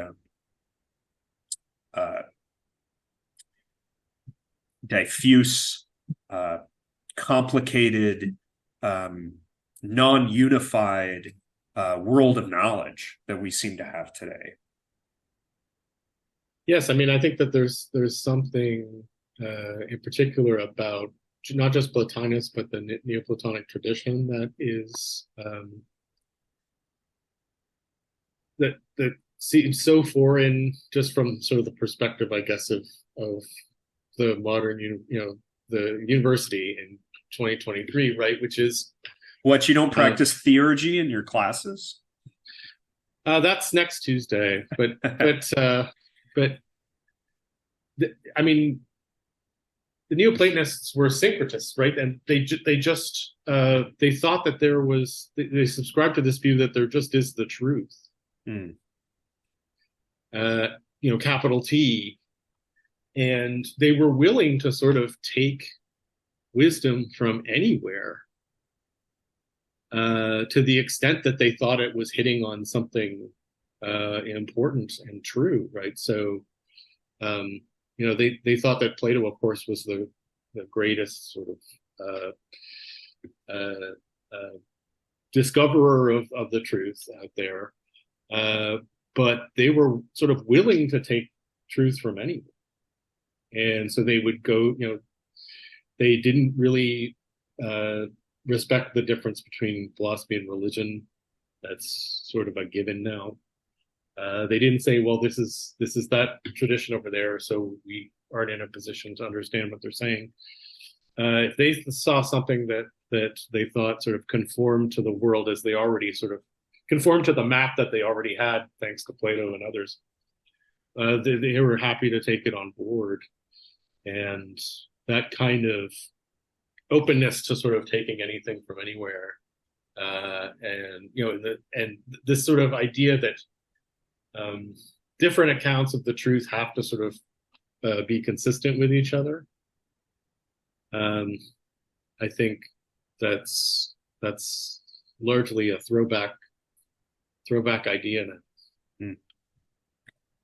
diffuse, complicated, non-unified world of knowledge that we seem to have today. Yes, I mean, I think that there's something in particular about not just Plotinus, but the Neoplatonic tradition that is that seems so foreign, just from sort of the perspective, I guess, of the modern, the university in 2023, right? Which is what, you don't practice theurgy in your classes? That's next Tuesday, but I mean, the Neoplatonists were syncretists, right? And they thought that they subscribed to this view that there just is the truth. Capital T. And they were willing to sort of take wisdom from anywhere, to the extent that they thought it was hitting on something important and true, right? So they thought that Plato, of course, was the greatest sort of uh, uh, discoverer of the truth out there. Uh, but they were sort of willing to take truth from anyone. And so they would go, they didn't really uh, respect the difference between philosophy and religion. That's sort of a given now. They didn't say, well, this is that tradition over there, so we aren't in a position to understand what they're saying. If they saw something that they thought sort of conformed to the world as they already sort of conformed to the map that they already had, thanks to Plato and others, they were happy to take it on board. And that kind of openness to sort of taking anything from anywhere, and this sort of idea that different accounts of the truth have to sort of be consistent with each other. I think that's largely a throwback idea now.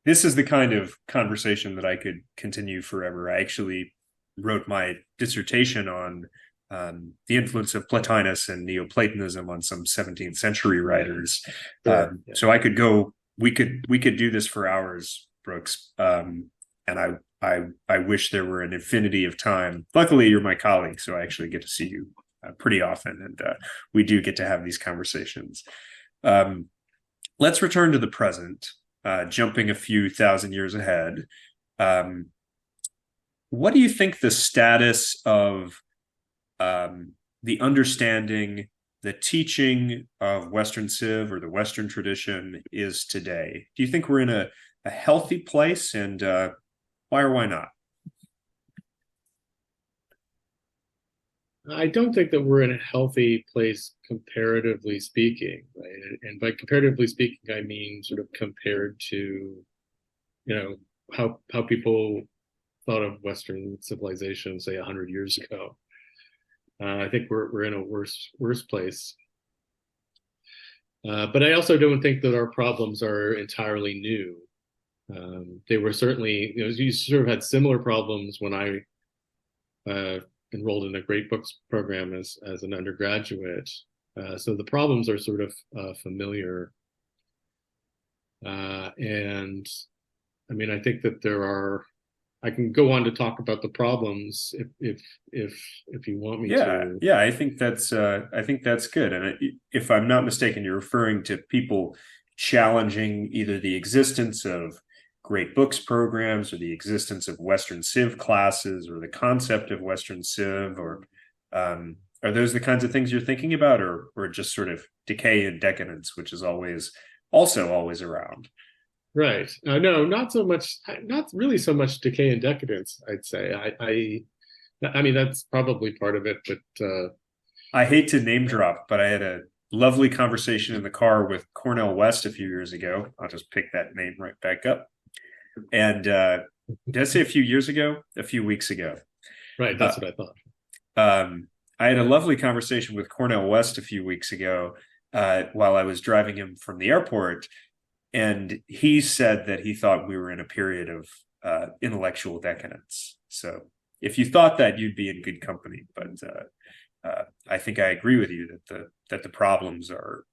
This is the kind of conversation that I could continue forever. I actually wrote my dissertation on the influence of Plotinus and Neoplatonism on some 17th century writers. Sure. So I could go. We could do this for hours, Brooks. And I wish there were an infinity of time. Luckily, you're my colleague, so I actually get to see you pretty often, and we do get to have these conversations. Let's return to the present. Jumping a few thousand years ahead, what do you think the status of the understanding, the teaching of Western Civ or the Western tradition is today? Do you think we're in a healthy place, and why or why not? I don't think that we're in a healthy place comparatively speaking, right? And by comparatively speaking, I mean sort of compared to, how people thought of Western civilization, say 100 years ago. I think we're in a worse place. But I also don't think that our problems are entirely new. They were certainly, you sort of had similar problems when I enrolled in a great books program as an undergraduate. So the problems are sort of familiar. And I mean, I think that I can go on to talk about the problems if you want me to. Yeah, I think that's good. And if I'm not mistaken, you're referring to people challenging either the existence of great books programs or the existence of Western Civ classes or the concept of Western Civ, or are those the kinds of things you're thinking about, or just sort of decay and decadence, which is always around? Right. No, not so much. Not really so much decay and decadence, I'd say. I mean, that's probably part of it, but I hate to name drop, but I had a lovely conversation in the car with Cornel West a few years ago. I'll just pick that name right back up. And did I say a few years ago? A few weeks ago. Right, that's what I thought. I had a lovely conversation with Cornel West a few weeks ago while I was driving him from the airport. And he said that he thought we were in a period of intellectual decadence. So if you thought that, you'd be in good company. But I think I agree with you that the problems are,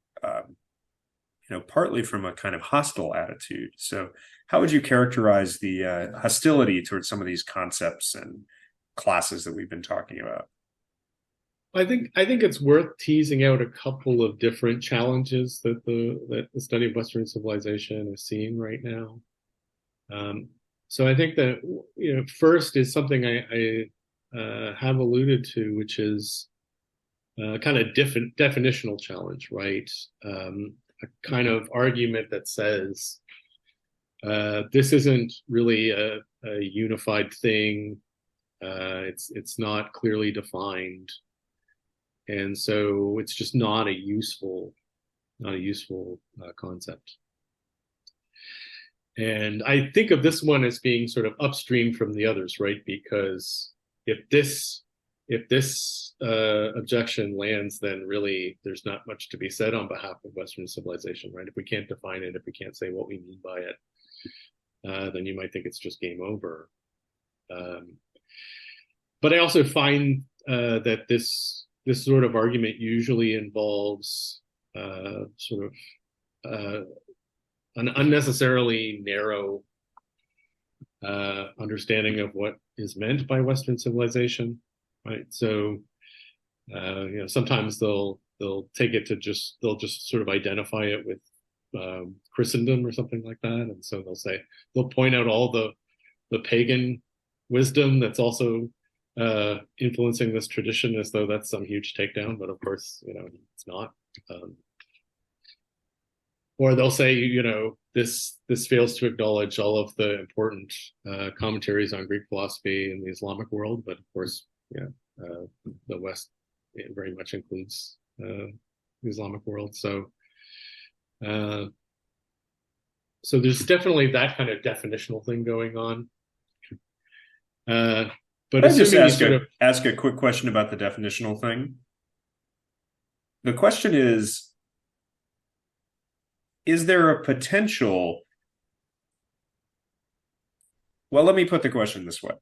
partly from a kind of hostile attitude. So how would you characterize the hostility towards some of these concepts and classes that we've been talking about? I think it's worth teasing out a couple of different challenges that the study of Western civilization is seeing right now. So I think that first is something I have alluded to, which is kind of definitional challenge, right? A kind of argument that says this isn't really a unified thing. It's not clearly defined. And so it's just not a useful concept. And I think of this one as being sort of upstream from the others, right? Because if this objection lands, then really there's not much to be said on behalf of Western civilization, right? If we can't define it, if we can't say what we mean by it, then you might think it's just game over. But I also find that this sort of argument usually involves sort of an unnecessarily narrow understanding of what is meant by Western civilization, right? So, sometimes they'll take it to they'll just sort of identify it with Christendom or something like that, and so they'll point out all the pagan wisdom that's also influencing this tradition as though that's some huge takedown, but of course, it's not. Or they'll say, this fails to acknowledge all of the important commentaries on Greek philosophy in the Islamic world, but of course, the West very much includes the Islamic world. So there's definitely that kind of definitional thing going on. But I just ask a quick question about the definitional thing. The question is there a potential? Well, let me put the question this way.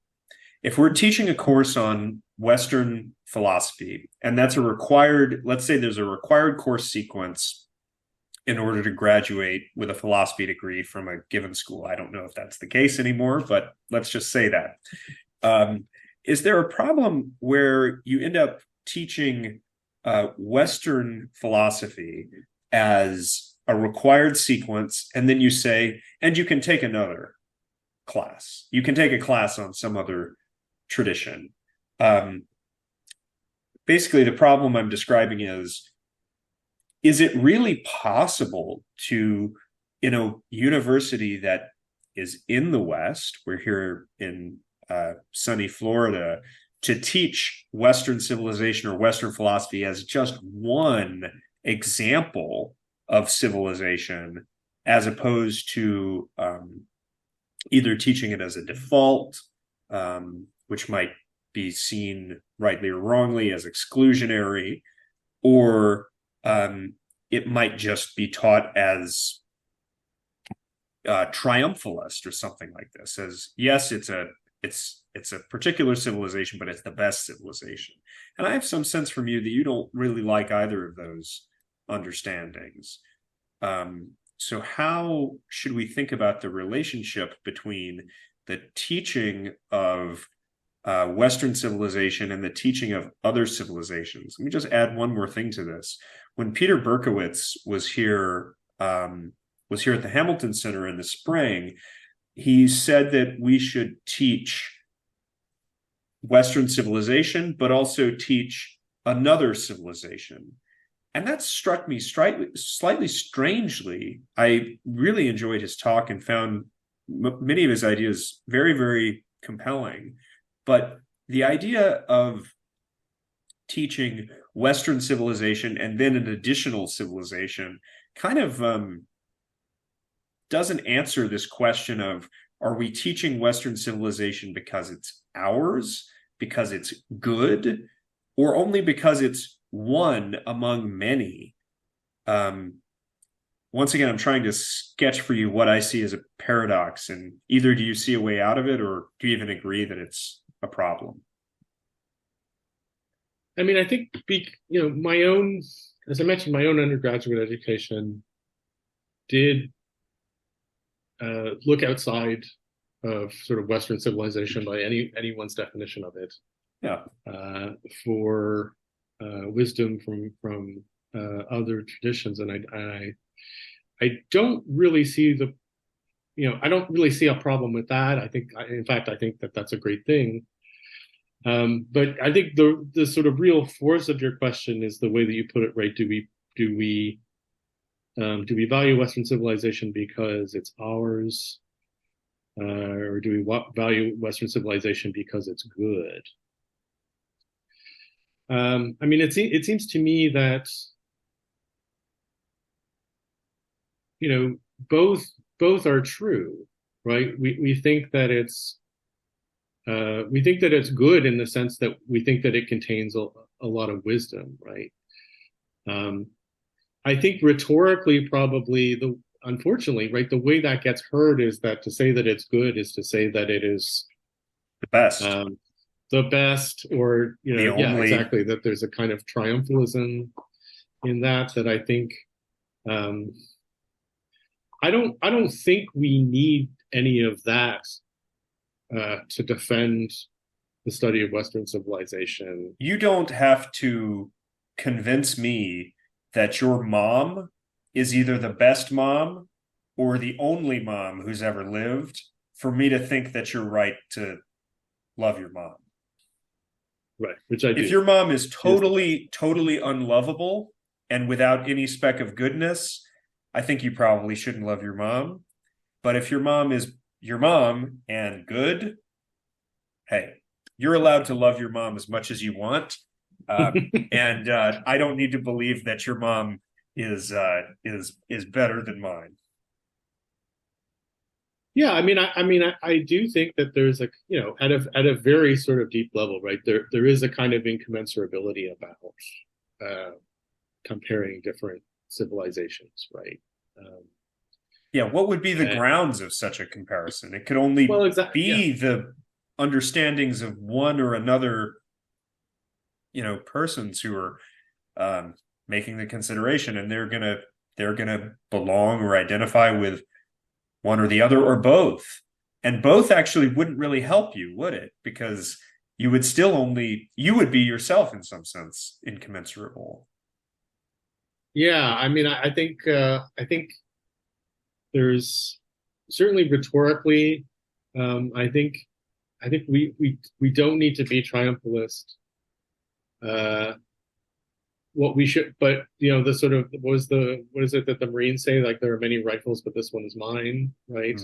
If we're teaching a course on Western philosophy, and that's let's say there's a required course sequence in order to graduate with a philosophy degree from a given school. I don't know if that's the case anymore, but let's just say that. Is there a problem where you end up teaching Western philosophy as a required sequence, and then you say, and you can take another class. You can take a class on some other tradition. Basically, the problem I'm describing is it really possible to, in a university that is in the West, we're here in sunny Florida, to teach Western civilization or Western philosophy as just one example of civilization, as opposed to either teaching it as a default, which might be seen rightly or wrongly as exclusionary, or it might just be taught as triumphalist or something like this. As yes, it's a particular civilization, but it's the best civilization. And I have some sense from you that you don't really like either of those understandings. So how should we think about the relationship between the teaching of Western civilization and the teaching of other civilizations? Let me just add one more thing to this. When Peter Berkowitz was here at the Hamilton Center in the spring, he said that we should teach Western civilization, but also teach another civilization. And that struck me slightly strangely. I really enjoyed his talk and found many of his ideas very, very compelling. But the idea of teaching Western civilization and then an additional civilization kind of doesn't answer this question of, are we teaching Western civilization because it's ours, because it's good, or only because it's one among many? Once again, I'm trying to sketch for you what I see as a paradox, and either do you see a way out of it, or do you even agree that it's a problem? I mean, I think, as I mentioned, my own undergraduate education did look outside of sort of Western civilization by anyone's definition of it. Yeah. For wisdom from other traditions, and I don't really see I don't really see a problem with that. In fact, I think that that's a great thing. But I think the sort of real force of your question is the way that you put it, right? Do we value Western civilization because it's ours, or do we value Western civilization because it's good? I mean, it seems to me that both are true, right? We think that it's good in the sense that we think that it contains a lot of wisdom, right? I think rhetorically, probably unfortunately, right, the way that gets heard is that to say that it's good is to say that it is The best, um, the best, or the yeah, only. exactly. That there's a kind of triumphalism in that I think um, I don't think we need any of that to defend the study of Western civilization. You don't have to convince me that your mom is either the best mom or the only mom who's ever lived for me to think that you're right to love your mom. Right, which I If do. your mom is She is the best. totally unlovable and without any speck of goodness, I think you probably shouldn't love your mom. But if your mom is your mom and good, hey, you're allowed to love your mom as much as you want. And I don't need to believe that your mom is better than mine. Yeah, I do think that there's a, at a very sort of deep level, right? There is a kind of incommensurability about uh, comparing different civilizations, right? Um, Yeah, what would be the and, grounds of such a comparison? It could only well, exactly. Yeah, be the understandings of one or another, persons who are um, making the consideration, and they're gonna belong or identify with one or the other or both. And both actually wouldn't really help you, would it? Because you would be yourself in some sense incommensurable. yeah. I think there's certainly rhetorically, I think we don't need to be triumphalist. Uh, what we should, but the sort of what is it that the Marines say? Like there are many rifles, but this one is mine, right?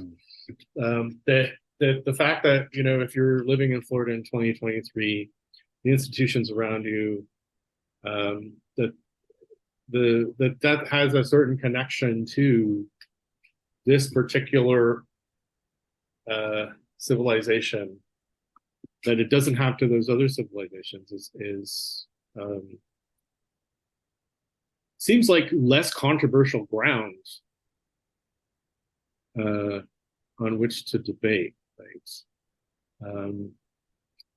Mm. That the fact that if you're living in Florida in 2023, the institutions around you, that that has a certain connection to this particular civilization that it doesn't have to those other civilizations is seems like less controversial grounds uh, on which to debate, right? Um,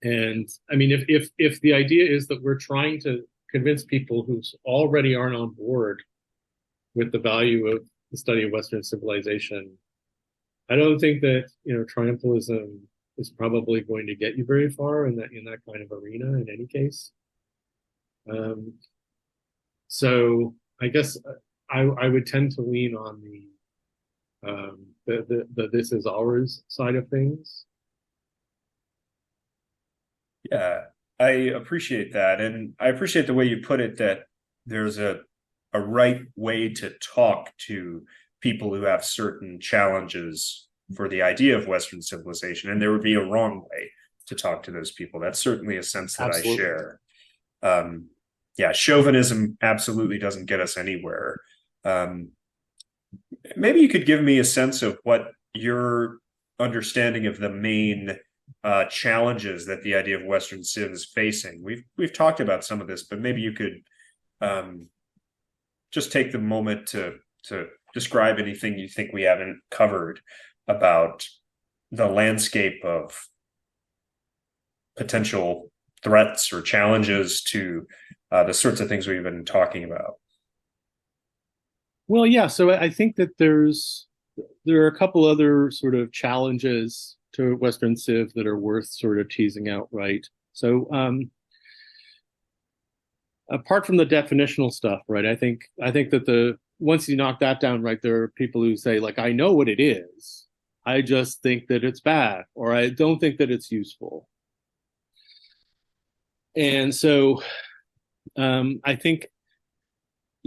and I mean, if the idea is that we're trying to convince people who already aren't on board with the value of the study of Western civilization, I don't think that triumphalism is probably going to get you very far in that kind of arena in any case. Um, so I guess I would tend to lean on the this is ours side of things. Yeah, I appreciate that. And I appreciate the way you put it that there's a right way to talk to people who have certain challenges for the idea of Western civilization, and there would be a wrong way to talk to those people. That's certainly a sense that I Absolutely. share. Um, yeah, chauvinism absolutely doesn't get us anywhere. Um, Maybe you could give me a sense of what your understanding of the main challenges that the idea of Western Civ is facing. We've talked about some of this, but maybe you could um, just take the moment to describe anything you think we haven't covered about the landscape of potential threats or challenges to the sorts of things we've been talking about. Well, yeah. So I think that there are a couple other sort of challenges to Western Civ that are worth sort of teasing out, right? So apart from the definitional stuff, right? I think that the once you knock that down, right, there are people who say like, I know what it is. I just think that it's bad, or I don't think that it's useful. And so I think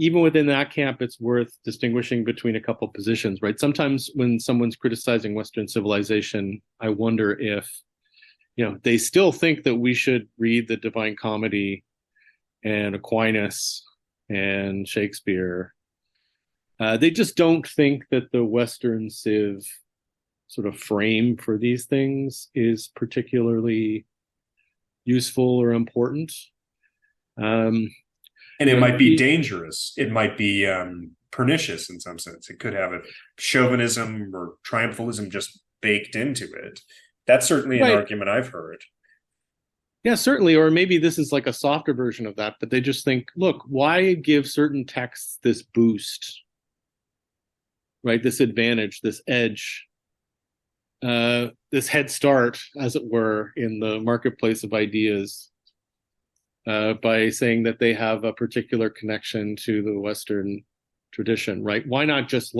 even within that camp, it's worth distinguishing between a couple positions, right? Sometimes when someone's criticizing Western civilization, I wonder if, they still think that we should read the Divine Comedy and Aquinas and Shakespeare. They just don't think that the Western Civ sort of frame for these things is particularly useful or important. Um, And you it know, might be dangerous. It might be pernicious in some sense. It could have a chauvinism or triumphalism just baked into it That's certainly an Right. argument I've heard. Yeah, certainly. Or maybe this is like a softer version of that, but they just think, look, why give certain texts this boost, right? This advantage, this edge, this head start, as it were, in the marketplace of ideas, by saying that they have a particular connection to the Western tradition, right? Why not just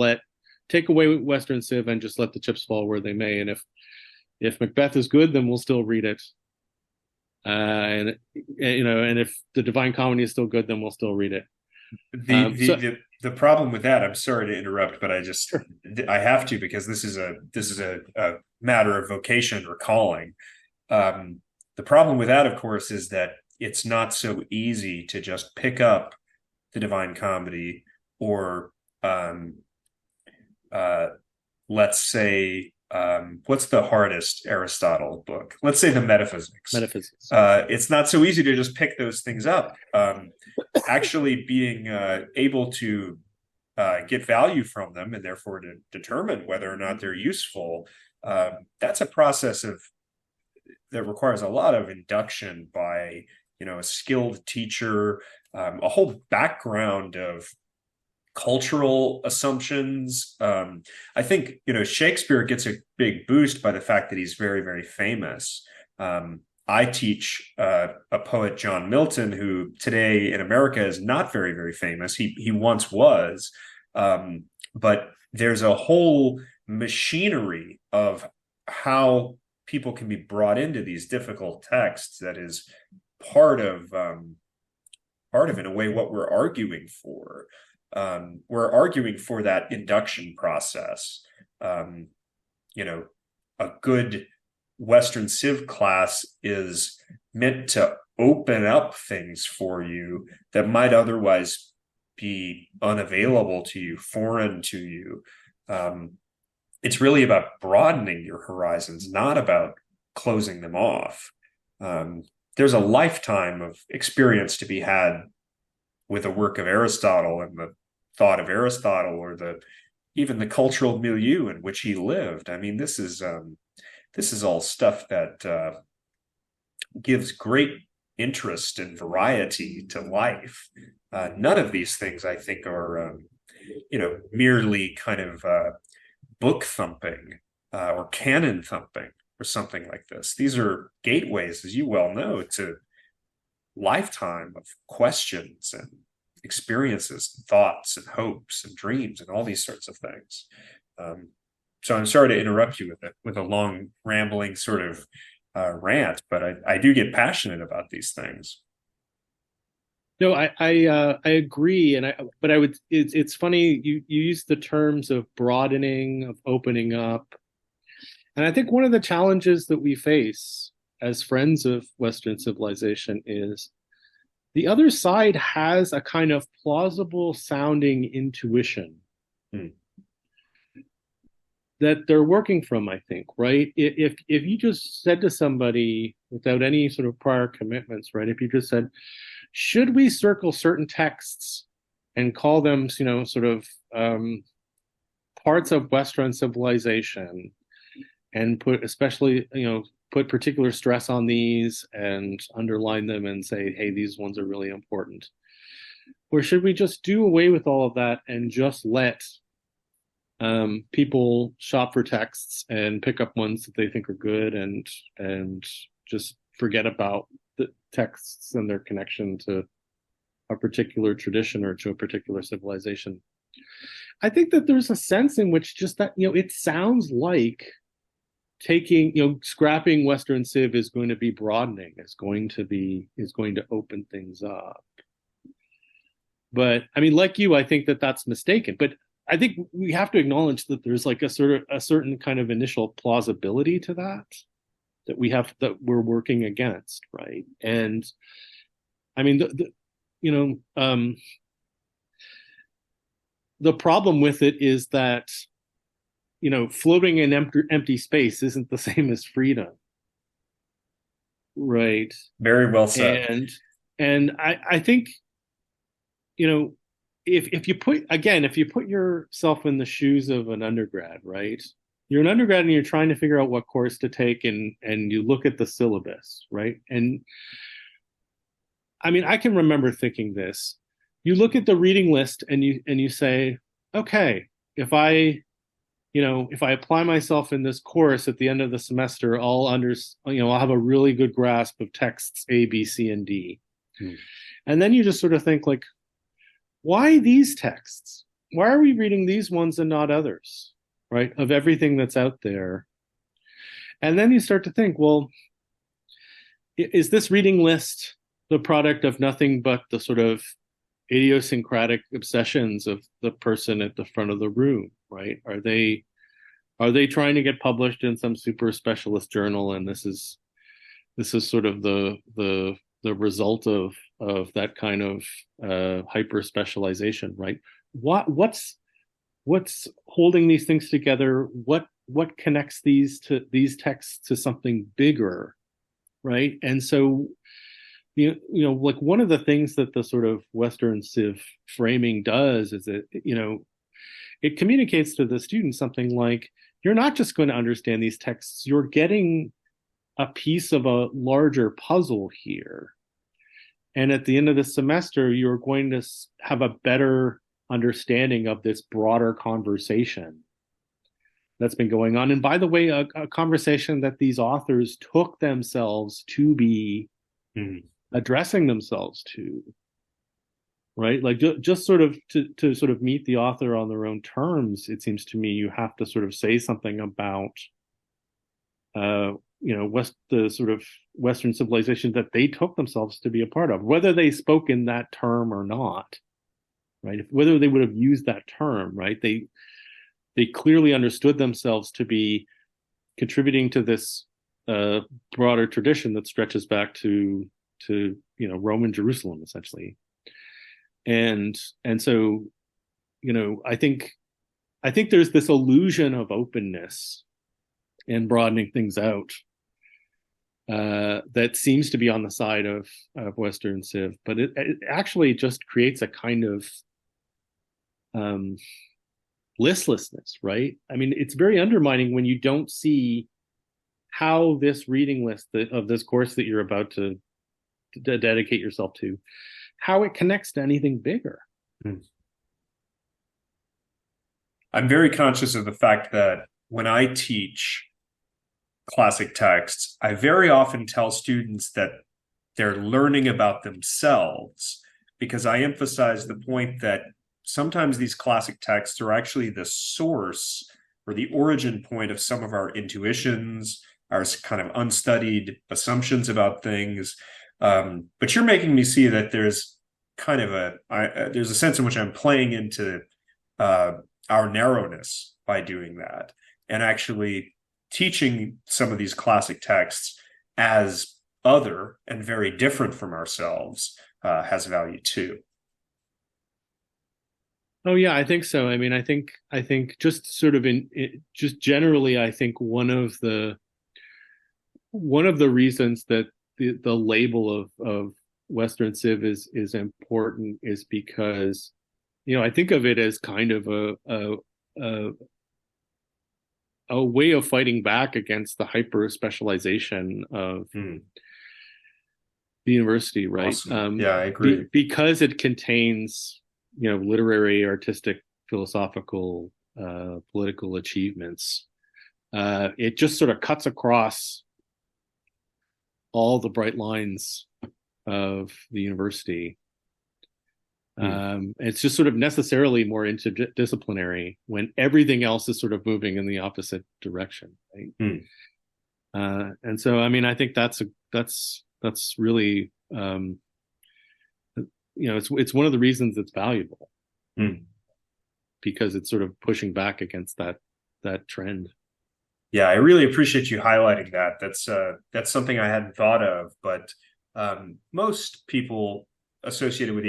take away Western Civ and just let the chips fall where they may? And if Macbeth is good, then we'll still read it. And if the Divine Comedy is still good, then we'll still read it. The the So the the problem with that, I'm sorry to interrupt, but sure. I have to, because this is a matter of vocation or calling. The problem with that, of course, is that it's not so easy to just pick up the Divine Comedy or uh, let's say what's the hardest Aristotle book? Let's say the Metaphysics. Metaphysics. It's not so easy to just pick those things up. Actually being able to get value from them and therefore to determine whether or not they're useful, that's a process that requires a lot of induction by a skilled teacher, a whole background of cultural assumptions. I think Shakespeare gets a big boost by the fact that he's very, very famous. I teach a poet, John Milton, who today in America is not very, very famous. He once was, but there's a whole machinery of how people can be brought into these difficult texts that is part of in a way what we're arguing for. We're arguing for that induction process. A good Western Civ class is meant to open up things for you that might otherwise be unavailable to you, foreign to you. It's really about broadening your horizons, not about closing them off. There's a lifetime of experience to be had with a work of Aristotle and the thought of Aristotle, or even the cultural milieu in which he lived. I mean, this is all stuff that gives great interest and variety to life. None of these things, I think, are merely kind of book thumping or canon thumping or something like this. These are gateways, as you well know, to lifetime of questions and experiences and thoughts and hopes and dreams and all these sorts of things. So I'm sorry to interrupt you with a long rambling sort of rant, but I do get passionate about these things. No, I agree, but I would. It's funny you use the terms of broadening, of opening up, and I think one of the challenges that we face as friends of Western civilization is the other side has a kind of plausible sounding intuition that they're working from, I think, right? If you just said to somebody without any sort of prior commitments, right? If you just said, should we circle certain texts and call them, sort of parts of Western civilization and put particular stress on these and underline them and say, hey, these ones are really important? Or should we just do away with all of that and just let people shop for texts and pick up ones that they think are good and just forget about the texts and their connection to a particular tradition or to a particular civilization? I think that there's a sense in which just that, it sounds like scrapping Western Civ is going to be broadening, is going to open things up. But I mean, like you, I think that that's mistaken. But I think we have to acknowledge that there's like a certain kind of initial plausibility to that that we're working against, right? And I mean, the problem with it is that floating in empty space isn't the same as freedom, right? Very well said. And I think if you put yourself in the shoes of an undergrad, right? you're an undergrad and you're trying to figure out what course to take, and you look at the syllabus, right? And I mean, I can remember thinking this. You look at the reading list and you say, okay, if I if I apply myself in this course at the end of the semester, I'll have a really good grasp of texts A, B, C, and D. Hmm. And then you just sort of think like, why these texts? Why are we reading these ones and not others, right? Of everything that's out there. And then you start to think, well, is this reading list the product of nothing but the sort of idiosyncratic obsessions of the person at the front of the room, right? Are they trying to get published in some super specialist journal, and this is sort of the result of that kind of hyper specialization, right? What's holding these things together? What connects these texts to something bigger, right? And so like one of the things that the sort of Western Civ framing does is that it communicates to the student something like, you're not just going to understand these texts, you're getting a piece of a larger puzzle here. And at the end of the semester, you're going to have a better understanding of this broader conversation that's been going on. And by the way, a conversation that these authors took themselves to be addressing themselves to, right? Like just sort of to sort of meet the author on their own terms, it seems to me you have to sort of say something about the sort of Western civilization that they took themselves to be a part of, whether they spoke in that term or not, right? Whether they would have used that term, right? They clearly understood themselves to be contributing to this broader tradition that stretches back to Roman Jerusalem, essentially. And so, I think there's this illusion of openness and broadening things out that seems to be on the side of Western Civ, but it actually just creates a kind of listlessness, right? I mean, it's very undermining when you don't see how this reading list of this course that you're about to dedicate yourself to, how it connects to anything bigger. I'm very conscious of the fact that when I teach classic texts, I very often tell students that they're learning about themselves, because I emphasize the point that sometimes these classic texts are actually the source or the origin point of some of our intuitions, our kind of unstudied assumptions about things. But you're making me see that there's kind of there's a sense in which I'm playing into our narrowness by doing that, and actually teaching some of these classic texts as other and very different from ourselves has value too. Oh yeah, I think so. I mean, I think just sort of just generally, I think one of the reasons that the label of Western Civ is important is because, I think of it as kind of a way of fighting back against the hyper specialization of the university, right? Awesome. Yeah, I agree. Because it contains, literary, artistic, philosophical, political achievements. It just sort of cuts across all the bright lines of the university. It's just sort of necessarily more interdisciplinary when everything else is sort of moving in the opposite direction, right? And so, I mean, I think that's really, it's one of the reasons it's valuable, because it's sort of pushing back against that trend. Yeah, I really appreciate you highlighting that. That's something I hadn't thought of, but most people associated with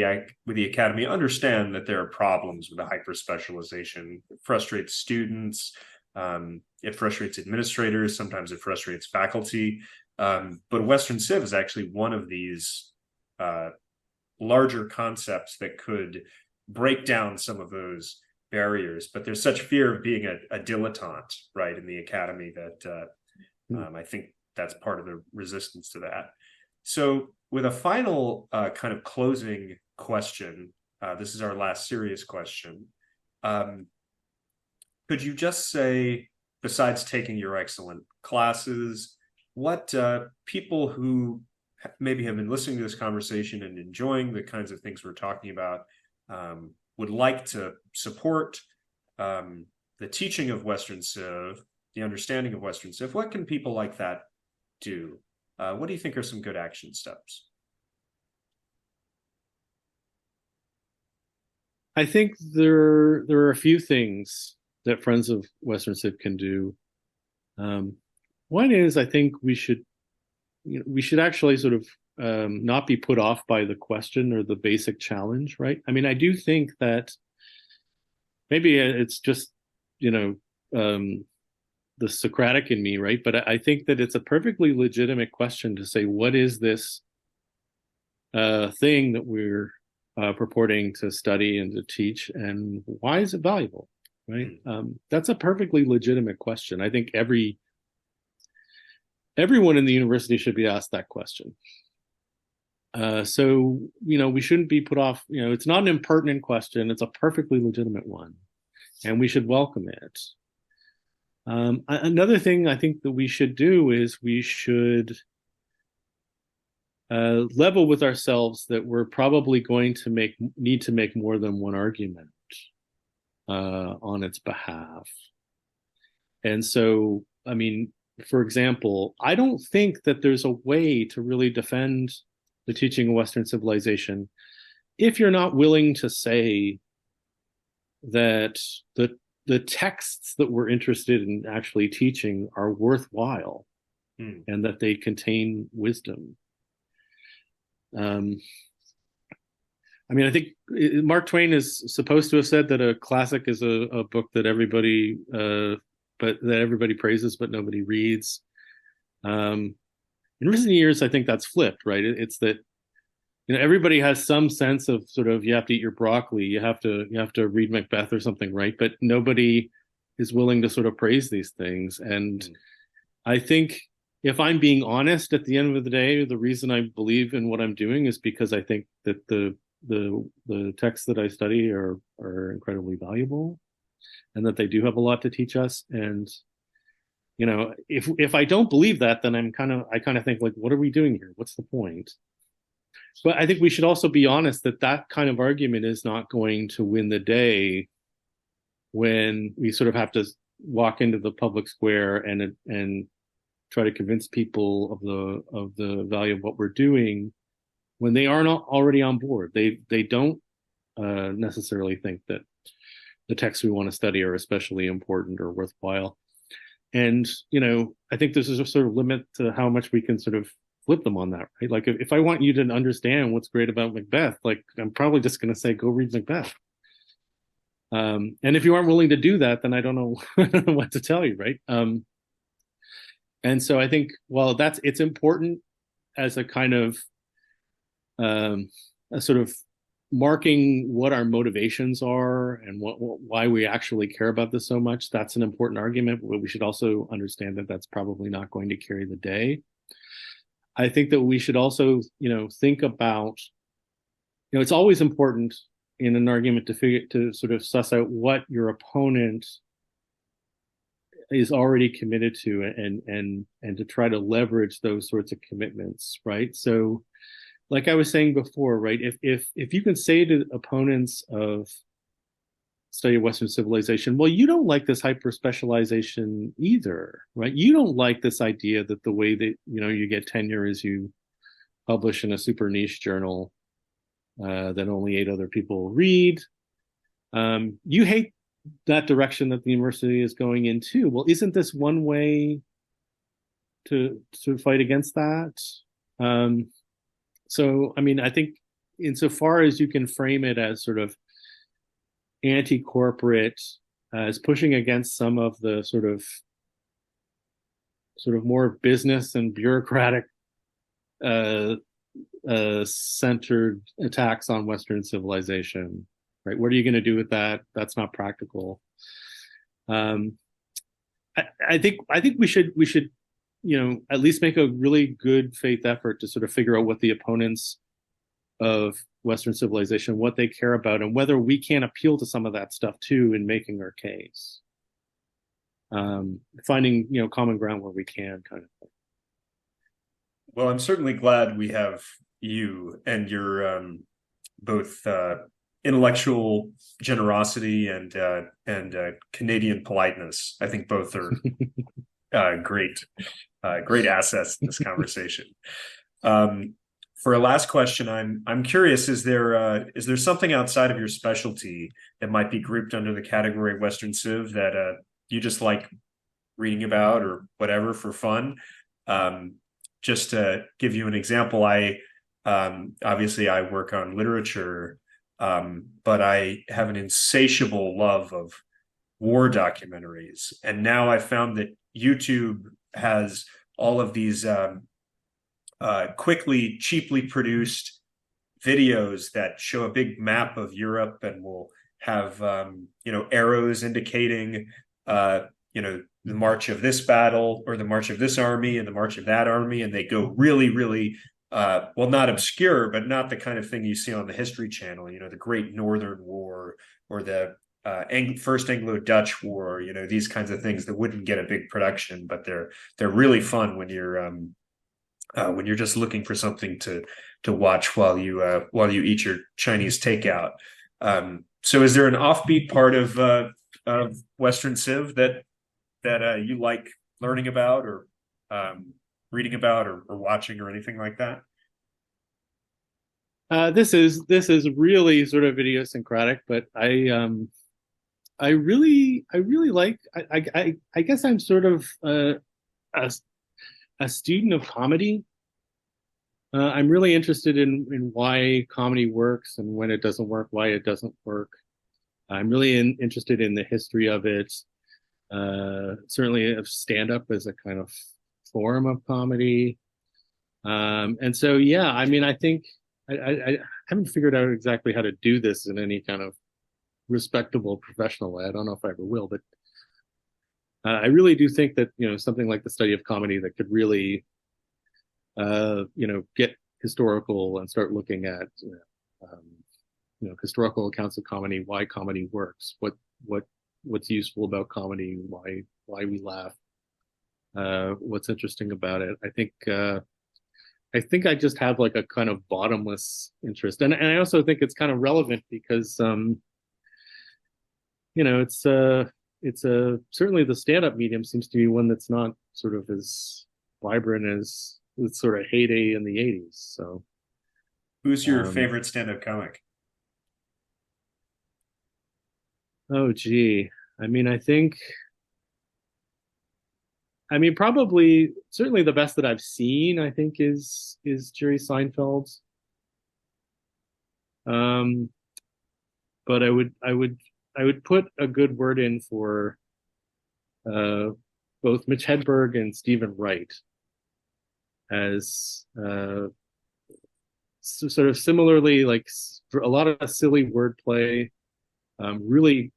the academy understand that there are problems with the hyper specialization. It frustrates students, it frustrates administrators, sometimes it frustrates faculty. But Western Civ is actually one of these larger concepts that could break down some of those barriers, but there's such fear of being a dilettante, right, in the academy that I think that's part of the resistance to that. So, with a final kind of closing question, this is our last serious question. Um, could you just say, besides taking your excellent classes, what people who maybe have been listening to this conversation and enjoying the kinds of things we're talking about would like to support the teaching of Western Civ, the understanding of Western Civ, what can people like that do? What do you think are some good action steps? I think there are a few things that Friends of Western Civ can do. Um, One is I think we should actually sort of not be put off by the question or the basic challenge, right? I mean, I do think that maybe it's just you know the Socratic in me, right? But I think that it's a perfectly legitimate question to say, what is this thing that we're purporting to study and to teach, and why is it valuable, right? That's a perfectly legitimate question. I think everyone in the university should be asked that question. So, we shouldn't be put off. It's not an impertinent question. It's a perfectly legitimate one, and we should welcome it. Another thing I think that we should do is we should level with ourselves that we're probably going to need to make more than one argument on its behalf. And so, I mean, for example, I don't think that there's a way to really defend the teaching of Western civilization if you're not willing to say that the texts that we're interested in actually teaching are worthwhile and that they contain wisdom. I mean, I think Mark Twain is supposed to have said that a classic is a book that everybody praises but nobody reads. In recent years, I think that's flipped, right? It's that everybody has some sense of sort of, you have to eat your broccoli, you have to read Macbeth or something, right? But nobody is willing to sort of praise these things. And I think, if I'm being honest, at the end of the day, the reason I believe in what I'm doing is because I think that the texts that I study are incredibly valuable, and that they do have a lot to teach us. And if I don't believe that, then I kind of think, like, what are we doing here? What's the point? But I think we should also be honest that kind of argument is not going to win the day when we sort of have to walk into the public square and try to convince people of the value of what we're doing when they aren't already on board. They don't necessarily think that the texts we want to study are especially important or worthwhile. And I think there's a sort of limit to how much we can sort of flip them on that, right? Like, if I want you to understand what's great about Macbeth, like, I'm probably just going to say, go read Macbeth. And if you aren't willing to do that, then I don't know what to tell you, right? And so I think, well, it's important as a kind of a sort of marking what our motivations are and why we actually care about this so much. That's an important argument, but we should also understand that that's probably not going to carry the day. I think that we should also, think about, it's always important in an argument to sort of suss out what your opponent is already committed to, and to try to leverage those sorts of commitments, right? So, like I was saying before, right, if you can say to opponents of study of Western civilization, well, you don't like this hyper specialization either, right? You don't like this idea that the way that you get tenure is you publish in a super niche journal that only 8 other people read. You hate that direction that the university is going into. Well, isn't this one way to fight against that? So, I mean, I think insofar as you can frame it as sort of anti-corporate, as pushing against some of the sort of more business and bureaucratic centered attacks on Western civilization, right? What are you going to do with that? That's not practical. Um, I think we should at least make a really good faith effort to sort of figure out what the opponents of Western civilization, what they care about, and whether we can appeal to some of that stuff too in making our case. Finding common ground where we can, kind of thing. Well, I'm certainly glad we have you and your both intellectual generosity and Canadian politeness. I think both are great great assets in this conversation. For a last question, I'm curious: is there something outside of your specialty that might be grouped under the category Western Civ that you just like reading about or whatever for fun? Just to give you an example, I obviously I work on literature, but I have an insatiable love of war documentaries, and now I found that YouTube has all of these quickly, cheaply produced videos that show a big map of Europe and will have arrows indicating the march of this battle or the march of this army and the march of that army, and they go really, really well, not obscure, but not the kind of thing you see on the History Channel. The Great Northern War or the First Anglo-Dutch War. These kinds of things that wouldn't get a big production, but they're really fun when you're just looking for something to watch while you eat your Chinese takeout. So, is there an offbeat part of Western Civ that you like learning about or reading about or watching or anything like that? This is really sort of idiosyncratic, but I really like. I guess I'm sort of a a student of comedy. I'm really interested in why comedy works and when it doesn't work, why it doesn't work. I'm really interested in the history of it. Certainly of stand-up as a kind of form of comedy. And so, yeah, I mean, I think I haven't figured out exactly how to do this in any kind of respectable professional way. I don't know if I ever will, but I really do think that, something like the study of comedy that could really, get historical and start looking at, historical accounts of comedy, why comedy works, what's useful about comedy, why we laugh, what's interesting about it. I think I just have like a kind of bottomless interest, and I also think it's kind of relevant because, it's certainly the stand-up medium seems to be one that's not sort of as vibrant as the sort of heyday in the 80s. So, Who's your um, favorite stand-up comic? oh gee, I mean, probably certainly the best that I've seen, I think, is Jerry Seinfeld. Um, but I would put a good word in for uh, both Mitch Hedberg and Stephen Wright as sort of similarly like a lot of silly wordplay, really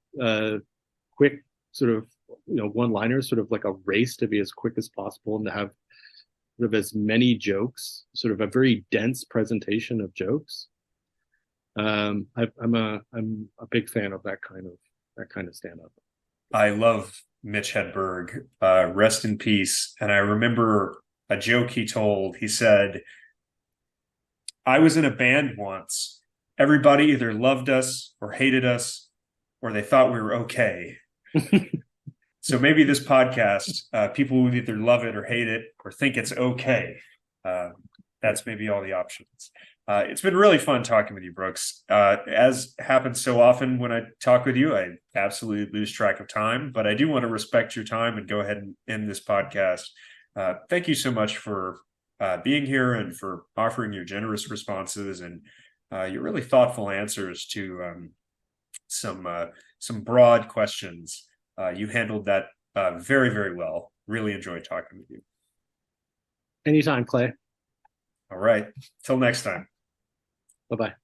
quick sort of one-liners, sort of like a race to be as quick as possible and to have sort of as many jokes, sort of a very dense presentation of jokes. I'm a big fan of that kind of stand-up. I love Mitch Hedberg. Rest in peace. And I remember a joke he told. He said, I was in a band once. Everybody either loved us or hated us, or they thought we were okay. So maybe this podcast, people will either love it or hate it or think it's okay. That's maybe all the options. It's been really fun talking with you, Brooks. As happens so often when I talk with you, I absolutely lose track of time, but I do want to respect your time and go ahead and end this podcast. Thank you so much for being here and for offering your generous responses and your really thoughtful answers to some broad questions. You handled that very, very well. Really enjoyed talking with you. Anytime, Clay. All right. Till next time. Bye bye.